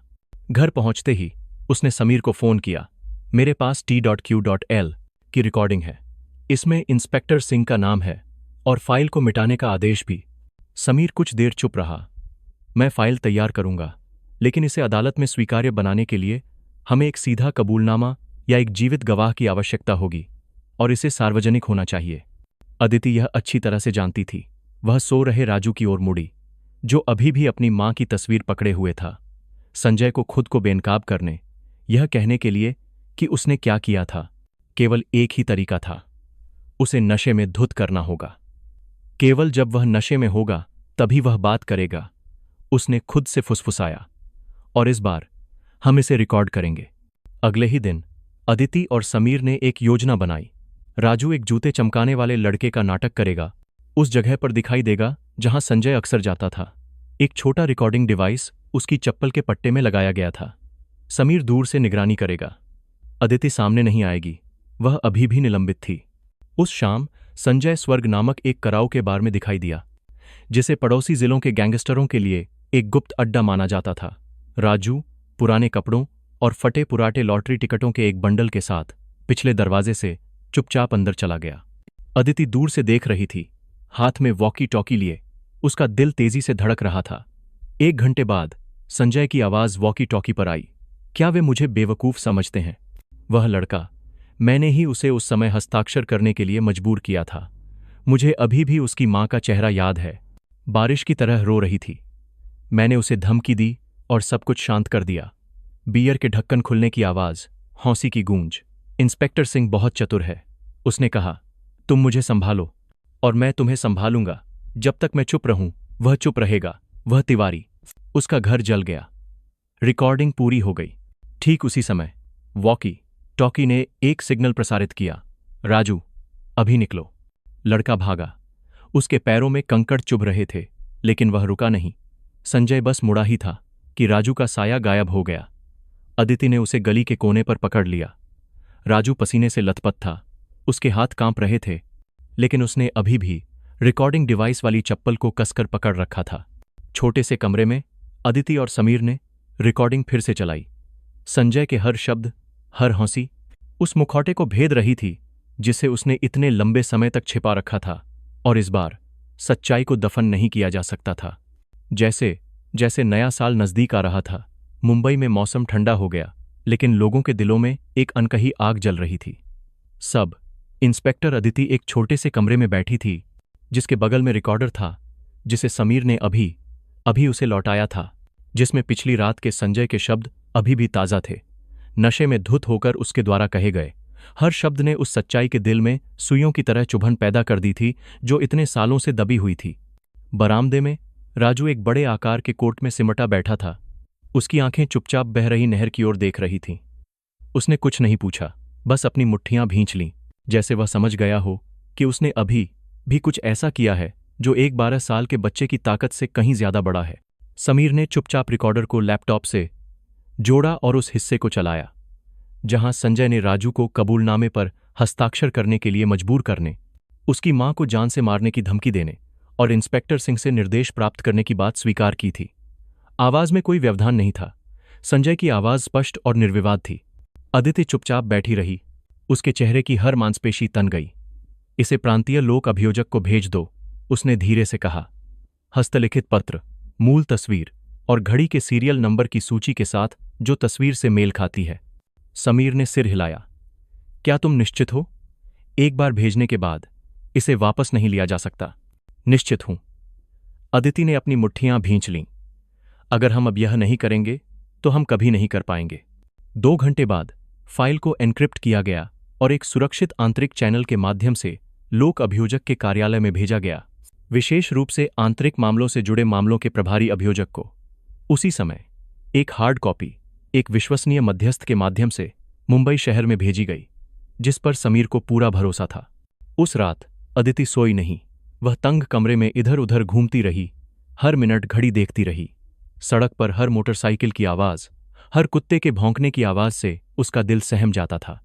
घर पहुंचते ही उसने समीर को फोन किया। मेरे पास T.Q.L की रिकॉर्डिंग है। इसमें इंस्पेक्टर सिंह का नाम है और फाइल को मिटाने का आदेश भी। समीर कुछ देर चुप रहा। मैं फाइल तैयार करूंगा, लेकिन इसे अदालत में स्वीकार्य बनाने के लिए हमें एक सीधा कबूलनामा या एक जीवित गवाह की आवश्यकता होगी, और इसे सार्वजनिक होना चाहिए। अदिति यह अच्छी तरह से जानती थी। वह सो रहे राजू की ओर मुड़ी। जो अभी भी अपनी मां की तस्वीर पकड़े हुए था। संजय को खुद को बेनकाब करने, यह कहने के लिए कि उसने क्या किया था, केवल एक ही तरीका था, उसे नशे में धुत करना होगा। केवल जब वह नशे में होगा तभी वह बात करेगा, उसने खुद से फुसफुसाया। और इस बार हम इसे रिकॉर्ड करेंगे। अगले ही दिन अदिति और समीर ने एक योजना बनाई। राजू एक जूते चमकाने वाले लड़के का नाटक करेगा, उस जगह पर दिखाई देगा जहां संजय अक्सर जाता था। एक छोटा रिकॉर्डिंग डिवाइस उसकी चप्पल के पट्टे में लगाया गया था। समीर दूर से निगरानी करेगा। अदिति सामने नहीं आएगी, वह अभी भी निलंबित थी। उस शाम संजय स्वर्ग नामक एक कराओके बार में दिखाई दिया, जिसे पड़ोसी जिलों के गैंगस्टरों के लिए एक गुप्त अड्डा माना जाता था। राजू पुराने कपड़ों और फटे पुराटे लॉटरी टिकटों के एक बंडल के साथ पिछले दरवाजे से चुपचाप अंदर चला गया। अदिति दूर से देख रही थी, हाथ में वॉकी टॉकी लिए। उसका दिल तेजी से धड़क रहा था। 1 घंटे बाद संजय की आवाज वॉकी टॉकी पर आई। क्या वे मुझे बेवकूफ समझते हैं? वह लड़का, मैंने ही उसे उस समय हस्ताक्षर करने के लिए मजबूर किया था। मुझे अभी भी उसकी मां का चेहरा याद है, बारिश की तरह रो रही थी। मैंने उसे धमकी दी और सब कुछ शांत कर दिया। बियर के ढक्कन खुलने की आवाज, हौंसी की गूंज। इंस्पेक्टर सिंह बहुत चतुर है, उसने कहा। तुम मुझे संभालो और मैं तुम्हें संभालूंगा। जब तक मैं चुप रहूं वह चुप रहेगा। वह तिवारी। उसका घर जल गया। रिकॉर्डिंग पूरी हो गई। ठीक उसी समय वॉकी टॉकी ने एक सिग्नल प्रसारित किया, राजू अभी निकलो। लड़का भागा। उसके पैरों में कंकड़ चुभ रहे थे, लेकिन वह रुका नहीं। संजय बस मुड़ा ही था कि राजू का साया गायब हो गया। अदिति ने उसे गली के कोने पर पकड़ लिया। राजू पसीने से लथपथ था, उसके हाथ कांप रहे थे, लेकिन उसने अभी भी रिकॉर्डिंग डिवाइस वाली चप्पल को कसकर पकड़ रखा था। छोटे से कमरे में अदिति और समीर ने रिकॉर्डिंग फिर से चलाई। संजय के हर शब्द, हर हंसी उस मुखौटे को भेद रही थी जिसे उसने इतने लंबे समय तक छिपा रखा था। और इस बार सच्चाई को दफन नहीं किया जा सकता था। जैसे जैसे नया साल नजदीक आ रहा था, मुंबई में मौसम ठंडा हो गया, लेकिन लोगों के दिलों में एक अनकही आग जल रही थी। सब इंस्पेक्टर अदिति एक छोटे से कमरे में बैठी थी, जिसके बगल में रिकॉर्डर था, जिसे समीर ने अभी अभी उसे लौटाया था, जिसमें पिछली रात के संजय के शब्द अभी भी ताज़ा थे, नशे में धुत होकर उसके द्वारा कहे गए। हर शब्द ने उस सच्चाई के दिल में सुइयों की तरह चुभन पैदा कर दी थी जो इतने सालों से दबी हुई थी। बरामदे में राजू एक बड़े आकार के कोट में सिमटा बैठा था। उसकी आंखें चुपचाप बह रही नहर की ओर देख रही थीं। उसने कुछ नहीं पूछा, बस अपनी मुट्ठियां भींच लीं, जैसे वह समझ गया हो कि उसने अभी भी कुछ ऐसा किया है जो एक 12 साल के बच्चे की ताकत से कहीं ज्यादा बड़ा है। समीर ने चुपचाप रिकॉर्डर को लैपटॉप से जोड़ा और उस हिस्से को चलाया जहां संजय ने राजू को कबूलनामे पर हस्ताक्षर करने के लिए मजबूर करने, उसकी मां को जान से मारने की धमकी देने और इंस्पेक्टर सिंह से निर्देश प्राप्त करने की बात स्वीकार की थी। आवाज में कोई व्यवधान नहीं था। संजय की आवाज स्पष्ट और निर्विवाद थी। अदिति चुपचाप बैठी रही, उसके चेहरे की हर मांसपेशी तन गई। इसे प्रांतीय लोक अभियोजक को भेज दो, उसने धीरे से कहा। हस्तलिखित पत्र, मूल तस्वीर और घड़ी के सीरियल नंबर की सूची के साथ जो तस्वीर से मेल खाती है। समीर ने सिर हिलाया। क्या तुम निश्चित हो? एक बार भेजने के बाद इसे वापस नहीं लिया जा सकता। निश्चित हूं। अदिति ने अपनी मुट्ठियां भींच लीं। अगर हम अब यह नहीं करेंगे तो हम कभी नहीं कर पाएंगे। 2 घंटे बाद फाइल को एन्क्रिप्ट किया गया और एक सुरक्षित आंतरिक चैनल के माध्यम से लोक अभियोजक के कार्यालय में भेजा गया, विशेष रूप से आंतरिक मामलों से जुड़े मामलों के प्रभारी अभियोजक को। उसी समय एक हार्ड कॉपी एक विश्वसनीय मध्यस्थ के माध्यम से मुंबई शहर में भेजी गई, जिस पर समीर को पूरा भरोसा था। उस रात अदिति सोई नहीं। वह तंग कमरे में इधर उधर घूमती रही, हर मिनट घड़ी देखती रही। सड़क पर हर मोटरसाइकिल की आवाज, हर कुत्ते के भौंकने की आवाज से उसका दिल सहम जाता था।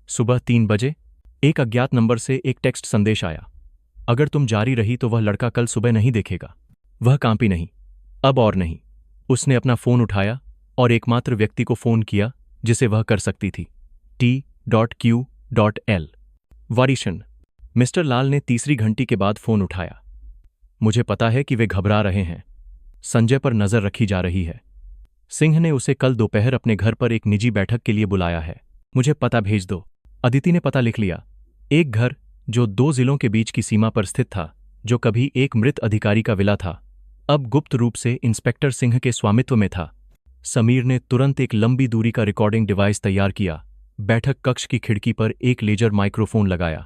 सुबह 3 बजे एक अज्ञात नंबर से एक टेक्स्ट संदेश आया। अगर तुम जारी रही तो वह लड़का कल सुबह नहीं देखेगा। वह कांपी नहीं, अब और नहीं। उसने अपना फोन उठाया और एकमात्र व्यक्ति को फोन किया जिसे वह कर सकती थी, T.Q.L। वारिशन। मिस्टर लाल ने तीसरी घंटी के बाद फोन उठाया। मुझे पता है कि वे घबरा रहे हैं। संजय पर नजर रखी जा रही है। सिंह ने उसे कल दोपहर अपने घर पर एक निजी बैठक के लिए बुलाया है। मुझे पता भेज दो। अदिति ने पता लिख लिया। एक घर जो 2 जिलों के बीच की सीमा पर स्थित था, जो कभी एक मृत अधिकारी का विला था, अब गुप्त रूप से इंस्पेक्टर सिंह के स्वामित्व में था। समीर ने तुरंत एक लंबी दूरी का रिकॉर्डिंग डिवाइस तैयार किया, बैठक कक्ष की खिड़की पर एक लेजर माइक्रोफोन लगाया।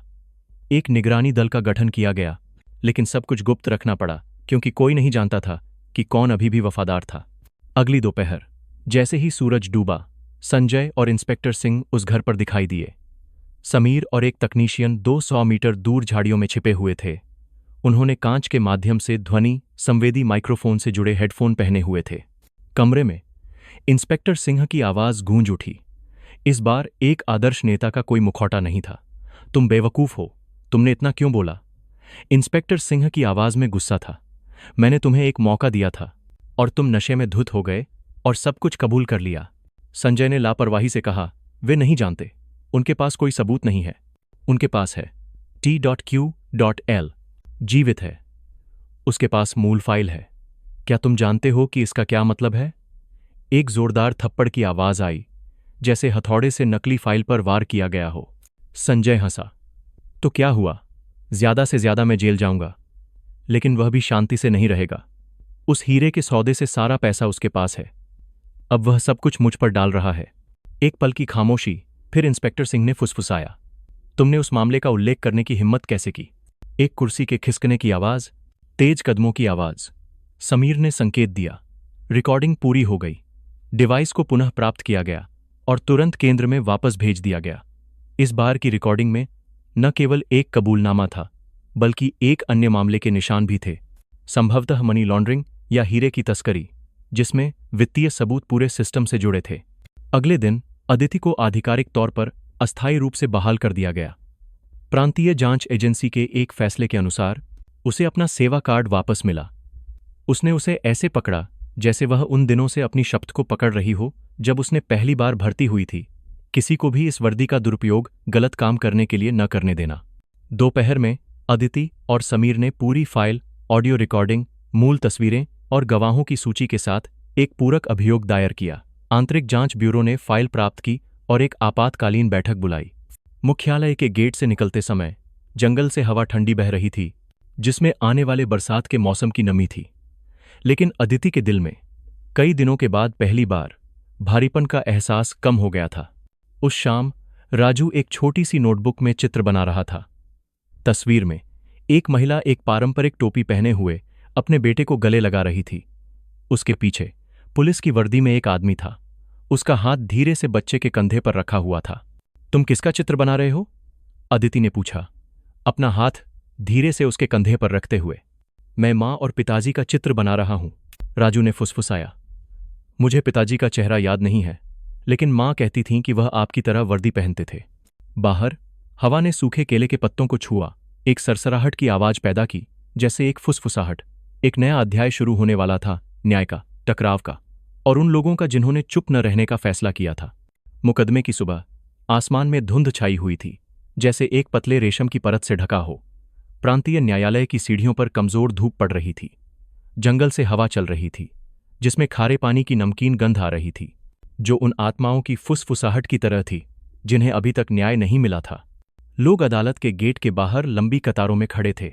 एक निगरानी दल का गठन किया गया, लेकिन सब कुछ गुप्त रखना पड़ा क्योंकि कोई नहीं जानता था कि कौन अभी भी वफादार था। अगली दोपहर जैसे ही सूरज डूबा, संजय और इंस्पेक्टर सिंह उस घर पर दिखाई दिए। समीर और एक तकनीशियन 200 मीटर दूर झाड़ियों में छिपे हुए थे। उन्होंने कांच के माध्यम से ध्वनि संवेदी माइक्रोफोन से जुड़े हेडफोन पहने हुए थे। कमरे में इंस्पेक्टर सिंह की आवाज गूंज उठी। इस बार एक आदर्श नेता का कोई मुखौटा नहीं था। तुम बेवकूफ हो, तुमने इतना क्यों बोला? इंस्पेक्टर सिंह की आवाज में गुस्सा था। मैंने तुम्हें एक मौका दिया था और तुम नशे में धुत हो गए और सब कुछ कबूल कर लिया। संजय ने लापरवाही से कहा, वे नहीं जानते, उनके पास कोई सबूत नहीं है। उनके पास है T.Q.L, जीवित है। उसके पास मूल फाइल है। क्या तुम जानते हो कि इसका क्या मतलब है? एक जोरदार थप्पड़ की आवाज आई, जैसे हथौड़े से नकली फाइल पर वार किया गया हो। संजय हंसा। तो क्या हुआ? ज्यादा से ज्यादा मैं जेल जाऊंगा, लेकिन वह भी शांति से नहीं रहेगा। उस हीरे के सौदे से सारा पैसा उसके पास है। अब वह सब कुछ मुझ पर डाल रहा है। एक पल की खामोशी, फिर इंस्पेक्टर सिंह ने फुसफुसाया, तुमने उस मामले का उल्लेख करने की हिम्मत कैसे की? एक कुर्सी के खिसकने की आवाज, तेज कदमों की आवाज। समीर ने संकेत दिया। रिकॉर्डिंग पूरी हो गई। डिवाइस को पुनः प्राप्त किया गया और तुरंत केंद्र में वापस भेज दिया गया। इस बार की रिकॉर्डिंग में न केवल एक कबूलनामा था, बल्कि एक अन्य मामले के निशान भी थे, संभवतः मनी लॉन्ड्रिंग या हीरे की तस्करी, जिसमें वित्तीय सबूत पूरे सिस्टम से जुड़े थे। अगले दिन अदिति को आधिकारिक तौर पर अस्थायी रूप से बहाल कर दिया गया। प्रांतीय जांच एजेंसी के एक फैसले के अनुसार उसे अपना सेवा कार्ड वापस मिला। उसने उसे ऐसे पकड़ा जैसे वह उन दिनों से अपनी शपथ को पकड़ रही हो जब उसने पहली बार भर्ती हुई थी। किसी को भी इस वर्दी का दुरुपयोग गलत काम करने के लिए न करने देना। दोपहर में अदिति और समीर ने पूरी फाइल, ऑडियो रिकॉर्डिंग, मूल तस्वीरें और गवाहों की सूची के साथ एक पूरक अभियोग दायर किया। आंतरिक जांच ब्यूरो ने फाइल प्राप्त की और एक आपातकालीन बैठक बुलाई। मुख्यालय के गेट से निकलते समय जंगल से हवा ठंडी बह रही थी, जिसमें आने वाले बरसात के मौसम की नमी थी। लेकिन अदिति के दिल में कई दिनों के बाद पहली बार भारीपन का एहसास कम हो गया था। उस शाम राजू एक छोटी सी नोटबुक में चित्र बना रहा था। तस्वीर में एक महिला एक पारंपरिक टोपी पहने हुए अपने बेटे को गले लगा रही थी। उसके पीछे पुलिस की वर्दी में एक आदमी था। उसका हाथ धीरे से बच्चे के कंधे पर रखा हुआ था। तुम किसका चित्र बना रहे हो? अदिति ने पूछा, अपना हाथ धीरे से उसके कंधे पर रखते हुए। मैं माँ और पिताजी का चित्र बना रहा हूं, राजू ने फुसफुसाया। मुझे पिताजी का चेहरा याद नहीं है, लेकिन माँ कहती थीं कि वह आपकी तरह वर्दी पहनते थे। बाहर हवा ने सूखे केले के पत्तों को छुआ, एक सरसराहट की आवाज पैदा की, जैसे एक फुसफुसाहट। एक नया अध्याय शुरू होने वाला था, न्याय का, टकराव का, और उन लोगों का जिन्होंने चुप न रहने का फैसला किया था। मुकदमे की सुबह आसमान में धुंध छाई हुई थी, जैसे एक पतले रेशम की परत से ढका हो। प्रांतीय न्यायालय की सीढ़ियों पर कमजोर धूप पड़ रही थी। जंगल से हवा चल रही थी, जिसमें खारे पानी की नमकीन गंध आ रही थी, जो उन आत्माओं की फुसफुसाहट की तरह थी जिन्हें अभी तक न्याय नहीं मिला था। लोग अदालत के गेट के बाहर लंबी कतारों में खड़े थे।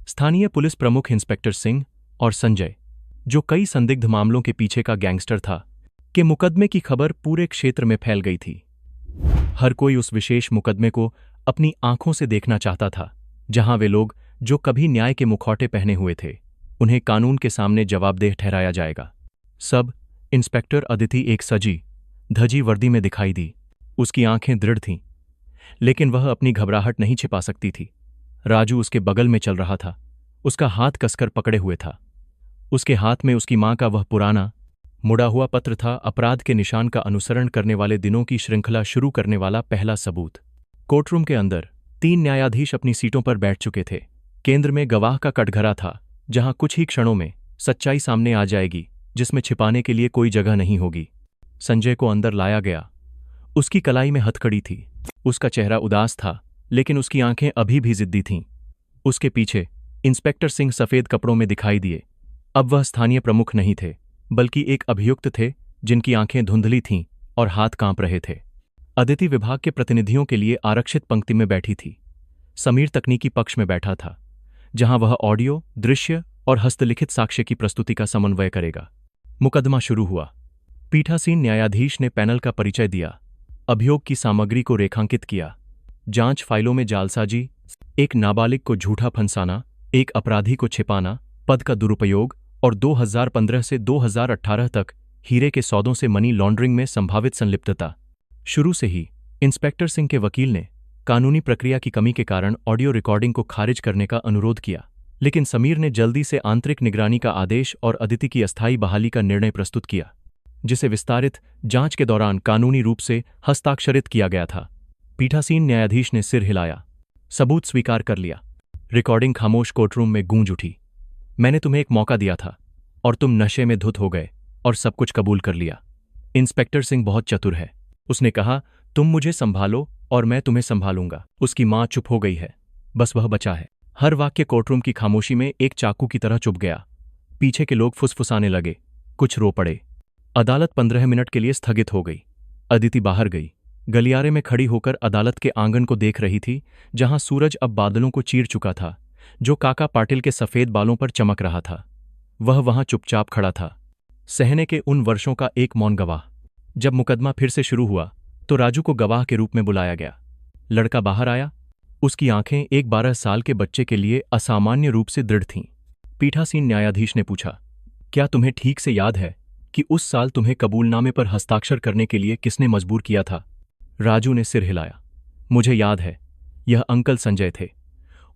स्थानीय पुलिस प्रमुख इंस्पेक्टर सिंह और संजय, जो कई संदिग्ध मामलों के पीछे का गैंगस्टर था, के मुकदमे की खबर पूरे क्षेत्र में फैल गई थी। हर कोई उस विशेष मुकदमे को अपनी आंखों से देखना चाहता था, जहां वे लोग जो कभी न्याय के मुखौटे पहने हुए थे, उन्हें कानून के सामने जवाबदेह ठहराया जाएगा। सब इंस्पेक्टर अदिति एक सजी धजी वर्दी में दिखाई दी। उसकी आंखें दृढ़ थीं, लेकिन वह अपनी घबराहट नहीं छिपा सकती थी। राजू उसके बगल में चल रहा था, उसका हाथ कसकर पकड़े हुए था। उसके हाथ में उसकी मां का वह पुराना मुड़ा हुआ पत्र था, अपराध के निशान का अनुसरण करने वाले दिनों की श्रृंखला शुरू करने वाला पहला सबूत। कोर्टरूम के अंदर 3 न्यायाधीश अपनी सीटों पर बैठ चुके थे। केंद्र में गवाह का कटघरा था, जहां कुछ ही क्षणों में सच्चाई सामने आ जाएगी, जिसमें छिपाने के लिए कोई जगह नहीं होगी। संजय को अंदर लाया गया। उसकी कलाई में हथकड़ी थी। उसका चेहरा उदास था, लेकिन उसकी आंखें अभी भी जिद्दी थीं। उसके पीछे इंस्पेक्टर सिंह सफेद कपड़ों में दिखाई दिए। अब वह स्थानीय प्रमुख नहीं थे, बल्कि एक अभियुक्त थे जिनकी आंखें धुंधली थीं और हाथ कांप रहे थे। अदिति विभाग के प्रतिनिधियों के लिए आरक्षित पंक्ति में बैठी थी। समीर तकनीकी पक्ष में बैठा था। जहां वह ऑडियो, दृश्य और हस्तलिखित साक्ष्य की प्रस्तुति का समन्वय करेगा। मुकदमा शुरू हुआ। पीठासीन न्यायाधीश ने पैनल का परिचय दिया, अभियोग की सामग्री को रेखांकित किया, जांच फाइलों में जालसाजी, एक नाबालिग को झूठा फंसाना, एक अपराधी को छिपाना, पद का दुरुपयोग और 2015 से 2018 तक हीरे के सौदों से मनी लॉन्ड्रिंग में संभावित संलिप्तता। शुरू से ही इंस्पेक्टर सिंह के वकील ने कानूनी प्रक्रिया की कमी के कारण ऑडियो रिकॉर्डिंग को खारिज करने का अनुरोध किया, लेकिन समीर ने जल्दी से आंतरिक निगरानी का आदेश और अदिति की अस्थायी बहाली का निर्णय प्रस्तुत किया, जिसे विस्तारित जांच के दौरान कानूनी रूप से हस्ताक्षरित किया गया था। पीठासीन न्यायाधीश ने सिर हिलाया, सबूत स्वीकार कर लिया। रिकॉर्डिंग खामोश कोर्टरूम में गूंज उठी। मैंने तुम्हें एक मौका दिया था और तुम नशे में धुत हो गए और सब कुछ कबूल कर लिया। इंस्पेक्टर सिंह बहुत चतुर है, उसने कहा, तुम मुझे संभालो और मैं तुम्हें संभालूंगा। उसकी मां चुप हो गई है, बस वह बचा है। हर वाक्य कोर्टरूम की खामोशी में एक चाकू की तरह चुभ गया। पीछे के लोग फुसफुसाने लगे, कुछ रो पड़े। अदालत 15 मिनट के लिए स्थगित हो गई। अदिति बाहर गई, गलियारे में खड़ी होकर अदालत के आंगन को देख रही थी, जहां सूरज अब बादलों को चीर चुका था, जो काका पाटिल के सफेद बालों पर चमक रहा था। वह वहां चुपचाप खड़ा था, सहने के उन वर्षों का एक मौन गवाह। जब मुकदमा फिर से शुरू हुआ तो राजू को गवाह के रूप में बुलाया गया। लड़का बाहर आया। उसकी आंखें एक 12 साल के बच्चे के लिए असामान्य रूप से दृढ़ थीं। पीठासीन न्यायाधीश ने पूछा, क्या तुम्हें ठीक से याद है कि उस साल तुम्हें कबूलनामे पर हस्ताक्षर करने के लिए किसने मजबूर किया था? राजू ने सिर हिलाया, मुझे याद है, यह अंकल संजय थे।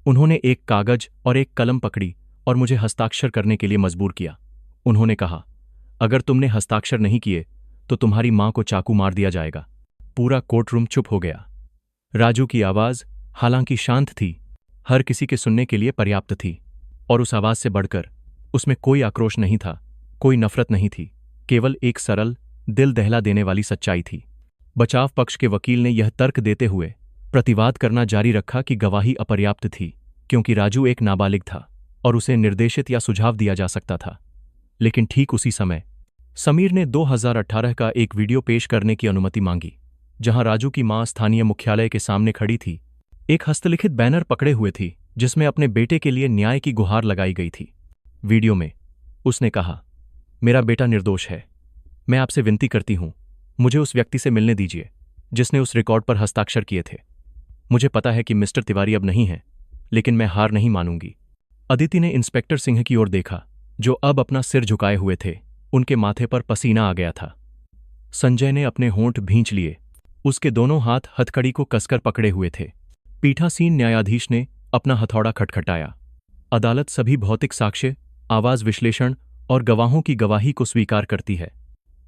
उन्होंने एक कागज और एक कलम पकड़ी और मुझे हस्ताक्षर करने के लिए मजबूर किया। उन्होंने कहा, अगर तुमने हस्ताक्षर नहीं किए तो तुम्हारी मां को चाकू मार दिया जाएगा। पूरा कोर्टरूम चुप हो गया। राजू की आवाज, हालांकि शांत थी, हर किसी के सुनने के लिए पर्याप्त थी, और उस आवाज से बढ़कर उसमें कोई आक्रोश नहीं था, कोई नफरत नहीं थी, केवल एक सरल, दिल दहला देने वाली सच्चाई थी। बचाव पक्ष के वकील ने यह तर्क देते हुए प्रतिवाद करना जारी रखा कि गवाही अपर्याप्त थी, क्योंकि राजू एक नाबालिग था और उसे निर्देशित या सुझाव दिया जा सकता था। लेकिन ठीक उसी समय समीर ने 2018 का एक वीडियो पेश करने की अनुमति मांगी, जहां राजू की मां स्थानीय मुख्यालय के सामने खड़ी थी, एक हस्तलिखित बैनर पकड़े हुए थी, जिसमें अपने बेटे के लिए न्याय की गुहार लगाई गई थी। वीडियो में उसने कहा, मेरा बेटा निर्दोष है। मैं आपसे विनती करती हूं, मुझे उस व्यक्ति से मिलने दीजिए जिसने उस रिकॉर्ड पर हस्ताक्षर किए थे। मुझे पता है कि मिस्टर तिवारी अब नहीं है, लेकिन मैं हार नहीं मानूंगी। अदिति ने इंस्पेक्टर सिंह की ओर देखा, जो अब अपना सिर झुकाए हुए थे। उनके माथे पर पसीना आ गया था। संजय ने अपने होंठ भींच लिए। उसके दोनों हाथ हथकड़ी को कसकर पकड़े हुए थे। पीठासीन न्यायाधीश ने अपना हथौड़ा खटखटाया। अदालत सभी भौतिक साक्ष्य, आवाज विश्लेषण और गवाहों की गवाही को स्वीकार करती है।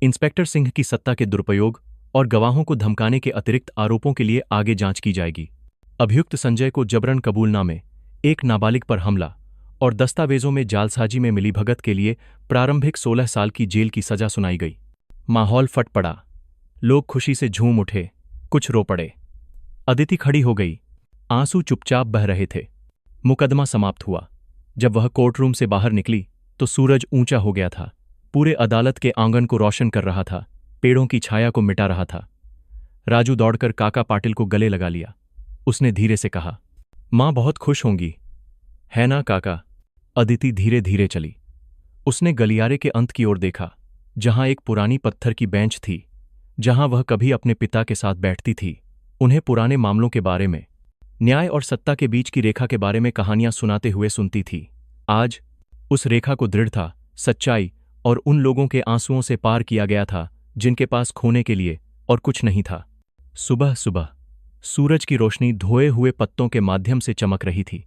इंस्पेक्टर सिंह की सत्ता के दुरुपयोग और गवाहों को धमकाने के अतिरिक्त आरोपों के लिए आगे जांच की जाएगी। अभियुक्त संजय को जबरन कबूलनामे, एक नाबालिग पर हमला और दस्तावेजों में जालसाजी में मिलीभगत के लिए प्रारंभिक 16 साल की जेल की सजा सुनाई गई। माहौल फट पड़ा। लोग खुशी से झूम उठे, कुछ रो पड़े। अदिति खड़ी हो गई, आंसू चुपचाप बह रहे थे। मुकदमा समाप्त हुआ। जब वह कोर्टरूम से बाहर निकली तो सूरज ऊंचा हो गया था, पूरे अदालत के आंगन को रोशन कर रहा था, पेड़ों की छाया को मिटा रहा था। राजू दौड़कर काका पाटिल को गले लगा लिया। उसने धीरे से कहा, मां बहुत खुश होंगी, है ना काका? अदिति धीरे धीरे चली। उसने गलियारे के अंत की ओर देखा, जहां एक पुरानी पत्थर की बेंच थी, जहां वह कभी अपने पिता के साथ बैठती थी, उन्हें पुराने मामलों के बारे में, न्याय और सत्ता के बीच की रेखा के बारे में कहानियां सुनाते हुए सुनती थी। आज उस रेखा को दृढ़ता, सच्चाई और उन लोगों के आंसुओं से पार किया गया था जिनके पास खोने के लिए और कुछ नहीं था। सुबह सुबह सूरज की रोशनी धोए हुए पत्तों के माध्यम से चमक रही थी।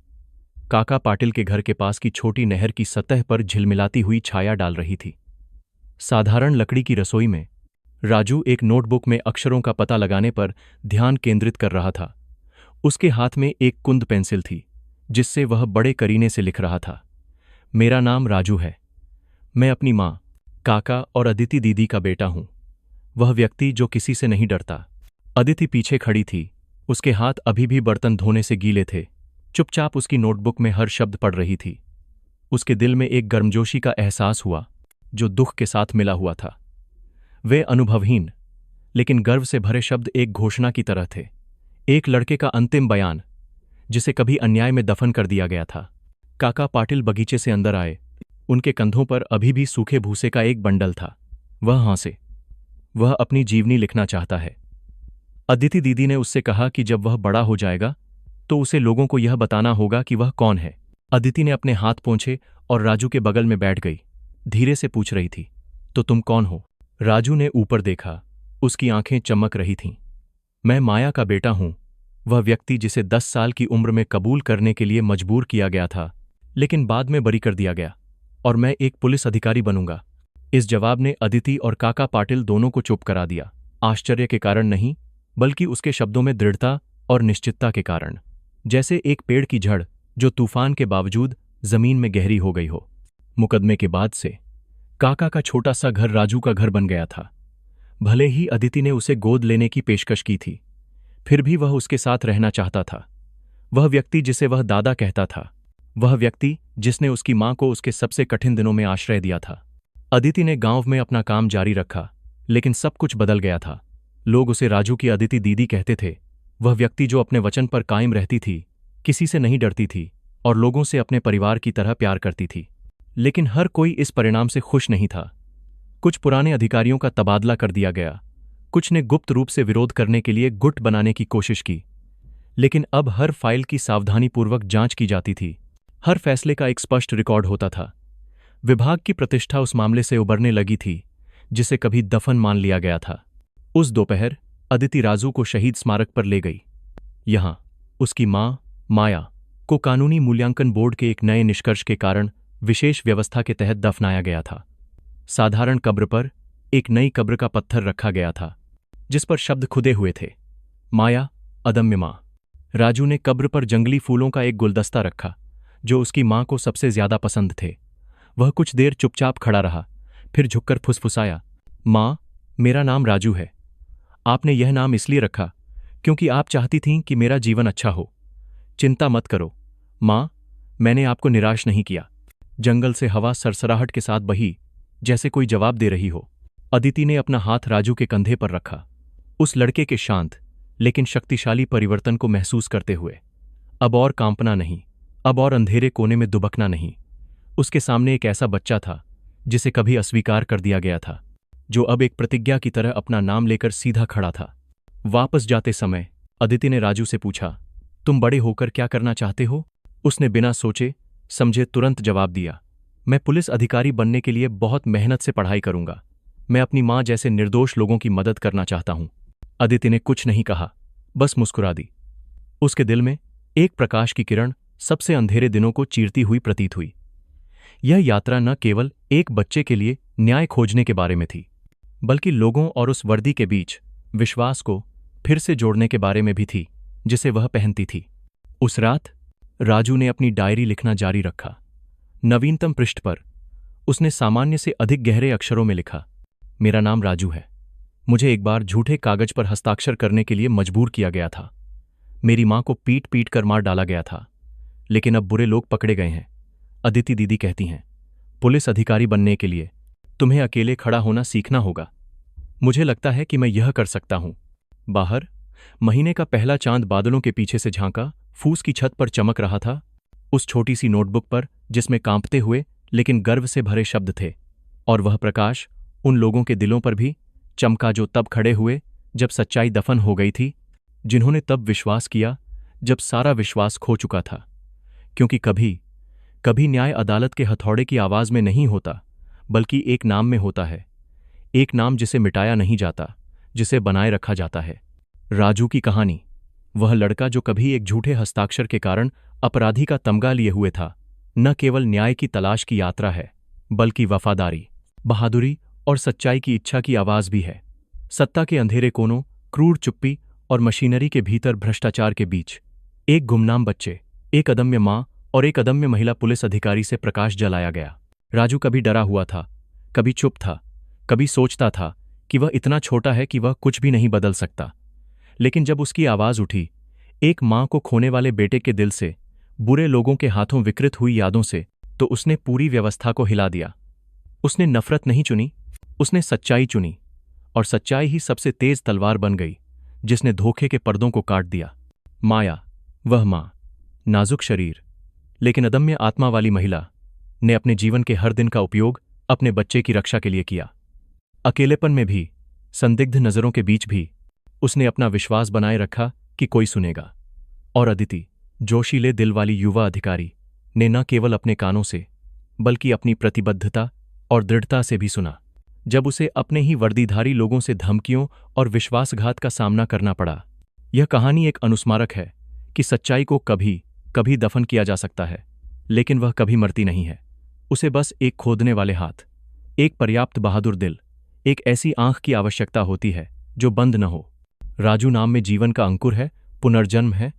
काका पाटिल के घर के पास की छोटी नहर की सतह पर झिलमिलाती हुई छाया डाल रही थी। साधारण लकड़ी की रसोई में राजू एक नोटबुक में अक्षरों का पता लगाने पर ध्यान केंद्रित कर रहा था। उसके हाथ में एक कुंद पेंसिल थी, जिससे वह बड़े करीने से लिख रहा था, मेरा नाम राजू है। मैं अपनी मां, काका और अदिति दीदी का बेटा हूं। वह व्यक्ति जो किसी से नहीं डरता। अदिति पीछे खड़ी थी। उसके हाथ अभी भी बर्तन धोने से गीले थे। चुपचाप उसकी नोटबुक में हर शब्द पढ़ रही थी। उसके दिल में एक गर्मजोशी का एहसास हुआ, जो दुख के साथ मिला हुआ था। वे अनुभवहीन लेकिन गर्व से भरे शब्द एक घोषणा की तरह थे, एक लड़के का अंतिम बयान, जिसे कभी अन्याय में दफन कर दिया गया था। काका पाटिल बगीचे से अंदर आए। उनके कंधों पर अभी भी सूखे भूसे का एक बंडल था। वह हंसे। वह अपनी जीवनी लिखना चाहता है। अदिति दीदी ने उससे कहा कि जब वह बड़ा हो जाएगा तो उसे लोगों को यह बताना होगा कि वह कौन है। अदिति ने अपने हाथ पोंछे और राजू के बगल में बैठ गई। धीरे से पूछ रही थी, तो तुम कौन हो? राजू ने ऊपर देखा। उसकी आंखें चमक रही थीं। मैं माया का बेटा हूं, वह व्यक्ति जिसे 10 साल की उम्र में कबूल करने के लिए मजबूर किया गया था, लेकिन बाद में बरी कर दिया गया, और मैं एक पुलिस अधिकारी बनूंगा। इस जवाब ने अदिति और काका पाटिल दोनों को चुप करा दिया। आश्चर्य के कारण नहीं, बल्कि उसके शब्दों में दृढ़ता और निश्चितता के कारण, जैसे एक पेड़ की जड़ जो तूफान के बावजूद जमीन में गहरी हो गई हो। मुकदमे के बाद से काका का छोटा सा घर राजू का घर बन गया था। भले ही अदिति ने उसे गोद लेने की पेशकश की थी, फिर भी वह उसके साथ रहना चाहता था। वह व्यक्ति जिसे वह दादा कहता था, वह व्यक्ति जिसने उसकी मां को उसके सबसे कठिन दिनों में आश्रय दिया था। अदिति ने गांव में अपना काम जारी रखा, लेकिन सब कुछ बदल गया था। लोग उसे राजू की अदिति दीदी कहते थे। वह व्यक्ति जो अपने वचन पर कायम रहती थी, किसी से नहीं डरती थी और लोगों से अपने परिवार की तरह प्यार करती थी। लेकिन हर कोई इस परिणाम से खुश नहीं था। कुछ पुराने अधिकारियों का तबादला कर दिया गया, कुछ ने गुप्त रूप से विरोध करने के लिए गुट बनाने की कोशिश की, लेकिन अब हर फाइल की सावधानीपूर्वक जांच की जाती थी। हर फैसले का एक स्पष्ट रिकॉर्ड होता था। विभाग की प्रतिष्ठा उस मामले से उबरने लगी थी जिसे कभी दफन मान लिया गया था। उस दोपहर अदिति राजू को शहीद स्मारक पर ले गई। यहां उसकी मां माया को कानूनी मूल्यांकन बोर्ड के एक नए निष्कर्ष के कारण विशेष व्यवस्था के तहत दफनाया गया था। साधारण कब्र पर एक नई कब्र का पत्थर रखा गया था, जिस पर शब्द खुदे हुए थे, माया अदम्य मां। राजू ने कब्र पर जंगली फूलों का एक गुलदस्ता रखा, जो उसकी मां को सबसे ज्यादा पसंद थे। वह कुछ देर चुपचाप खड़ा रहा, फिर झुककर फुसफुसाया, मां, मेरा नाम राजू है। आपने यह नाम इसलिए रखा क्योंकि आप चाहती थीं कि मेरा जीवन अच्छा हो। चिंता मत करो मां, मैंने आपको निराश नहीं किया। जंगल से हवा सरसराहट के साथ बही, जैसे कोई जवाब दे रही हो। अदिति ने अपना हाथ राजू के कंधे पर रखा, उस लड़के के शांत लेकिन शक्तिशाली परिवर्तन को महसूस करते हुए। अब और कांपना नहीं, अब और अंधेरे कोने में दुबकना नहीं। उसके सामने एक ऐसा बच्चा था जिसे कभी अस्वीकार कर दिया गया था, जो अब एक प्रतिज्ञा की तरह अपना नाम लेकर सीधा खड़ा था। वापस जाते समय अदिति ने राजू से पूछा, तुम बड़े होकर क्या करना चाहते हो? उसने बिना सोचे समझे तुरंत जवाब दिया, मैं पुलिस अधिकारी बनने के लिए बहुत मेहनत से पढ़ाई करूंगा। मैं अपनी मां जैसे निर्दोष लोगों की मदद करना चाहता हूं। अदिति ने कुछ नहीं कहा, बस मुस्कुरा दी। उसके दिल में एक प्रकाश की किरण सबसे अंधेरे दिनों को चीरती हुई प्रतीत हुई। यह यात्रा न केवल एक बच्चे के लिए न्याय खोजने के बारे में थी, बल्कि लोगों और उस वर्दी के बीच विश्वास को फिर से जोड़ने के बारे में भी थी जिसे वह पहनती थी। उस रात राजू ने अपनी डायरी लिखना जारी रखा। नवीनतम पृष्ठ पर उसने सामान्य से अधिक गहरे अक्षरों में लिखा, मेरा नाम राजू है। मुझे एक बार झूठे कागज पर हस्ताक्षर करने के लिए मजबूर किया गया था। मेरी मां को पीट पीट कर मार डाला गया था, लेकिन अब बुरे लोग पकड़े गए हैं। अदिति दीदी कहती हैं, पुलिस अधिकारी बनने के लिए तुम्हें अकेले खड़ा होना सीखना होगा। मुझे लगता है कि मैं यह कर सकता हूं। बाहर महीने का पहला चांद बादलों के पीछे से झांका फूस की छत पर चमक रहा था। उस छोटी सी नोटबुक पर जिसमें कांपते हुए लेकिन गर्व से भरे शब्द थे, और वह प्रकाश उन लोगों के दिलों पर भी चमका जो तब खड़े हुए जब सच्चाई दफन हो गई थी, जिन्होंने तब विश्वास किया जब सारा विश्वास खो चुका था। क्योंकि कभी कभी न्याय अदालत के हथौड़े की आवाज में नहीं होता, बल्कि एक नाम में होता है। एक नाम जिसे मिटाया नहीं जाता, जिसे बनाए रखा जाता है। राजू की कहानी, वह लड़का जो कभी एक झूठे हस्ताक्षर के कारण अपराधी का तमगा लिए हुए था, न केवल न्याय की तलाश की यात्रा है, बल्कि वफादारी, बहादुरी और सच्चाई की इच्छा की आवाज भी है। सत्ता के अंधेरे कोनों, क्रूर चुप्पी और मशीनरी के भीतर भ्रष्टाचार के बीच एक गुमनाम बच्चे, एक अदम्य मां और एक अदम्य महिला पुलिस अधिकारी से प्रकाश जलाया गया। राजू कभी डरा हुआ था, कभी चुप था, कभी सोचता था कि वह इतना छोटा है कि वह कुछ भी नहीं बदल सकता। लेकिन जब उसकी आवाज उठी, एक मां को खोने वाले बेटे के दिल से, बुरे लोगों के हाथों विकृत हुई यादों से, तो उसने पूरी व्यवस्था को हिला दिया। उसने नफरत नहीं चुनी, उसने सच्चाई चुनी, और सच्चाई ही सबसे तेज तलवार बन गई जिसने धोखे के पर्दों को काट दिया। माया, वह मां, नाजुक शरीर, लेकिन अदम्य आत्मा वाली महिला ने अपने जीवन के हर दिन का उपयोग अपने बच्चे की रक्षा के लिए किया। अकेलेपन में भी, संदिग्ध नजरों के बीच भी उसने अपना विश्वास बनाए रखा कि कोई सुनेगा। और अदिति, जोशीले दिल वाली युवा अधिकारी, ने न केवल अपने कानों से बल्कि अपनी प्रतिबद्धता और दृढ़ता से भी सुना। जब उसे अपने ही वर्दीधारी लोगों से धमकियों और विश्वासघात का सामना करना पड़ा। यह कहानी एक अनुस्मारक है कि सच्चाई को कभी कभी दफन किया जा सकता है, लेकिन वह कभी मरती नहीं है। उसे बस एक खोदने वाले हाथ, एक पर्याप्त बहादुर दिल, एक ऐसी आंख की आवश्यकता होती है जो बंद न हो। राजू नाम में जीवन का अंकुर है, पुनर्जन्म है,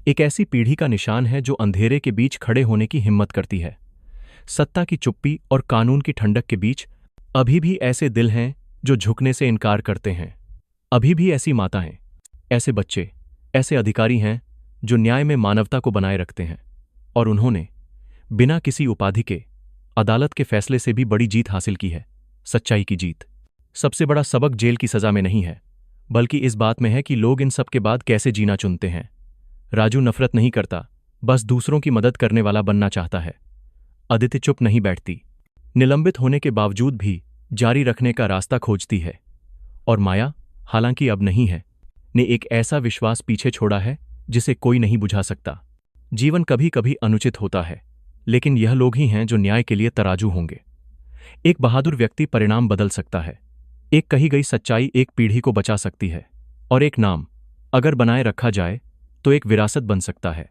एक ऐसी पीढ़ी का निशान है जो अंधेरे के बीच खड़े होने की हिम्मत करती है। सत्ता की चुप्पी और कानून की ठंडक के बीच अभी भी ऐसे दिल हैं जो झुकने से इनकार करते हैं। अभी भी ऐसी माताएं, ऐसे बच्चे, ऐसे अधिकारी हैं जो न्याय में मानवता को बनाए रखते हैं। और उन्होंने बिना किसी उपाधि के अदालत के फैसले से भी बड़ी जीत हासिल की है, सच्चाई की जीत। सबसे बड़ा सबक जेल की सजा में नहीं है, बल्कि इस बात में है कि लोग इन सब के बाद कैसे जीना चुनते हैं। राजू नफरत नहीं करता, बस दूसरों की मदद करने वाला बनना चाहता है। अदिति चुप नहीं बैठती, निलंबित होने के बावजूद भी जारी रखने का रास्ता खोजती है। और माया, हालांकि अब नहीं है, ने एक ऐसा विश्वास पीछे छोड़ा है जिसे कोई नहीं बुझा सकता। जीवन कभी कभी अनुचित होता है, लेकिन यह लोग ही हैं जो न्याय के लिए तराजू होंगे। एक बहादुर व्यक्ति परिणाम बदल सकता है, एक कही गई सच्चाई एक पीढ़ी को बचा सकती है, और एक नाम, अगर बनाए रखा जाए तो एक विरासत बन सकता है।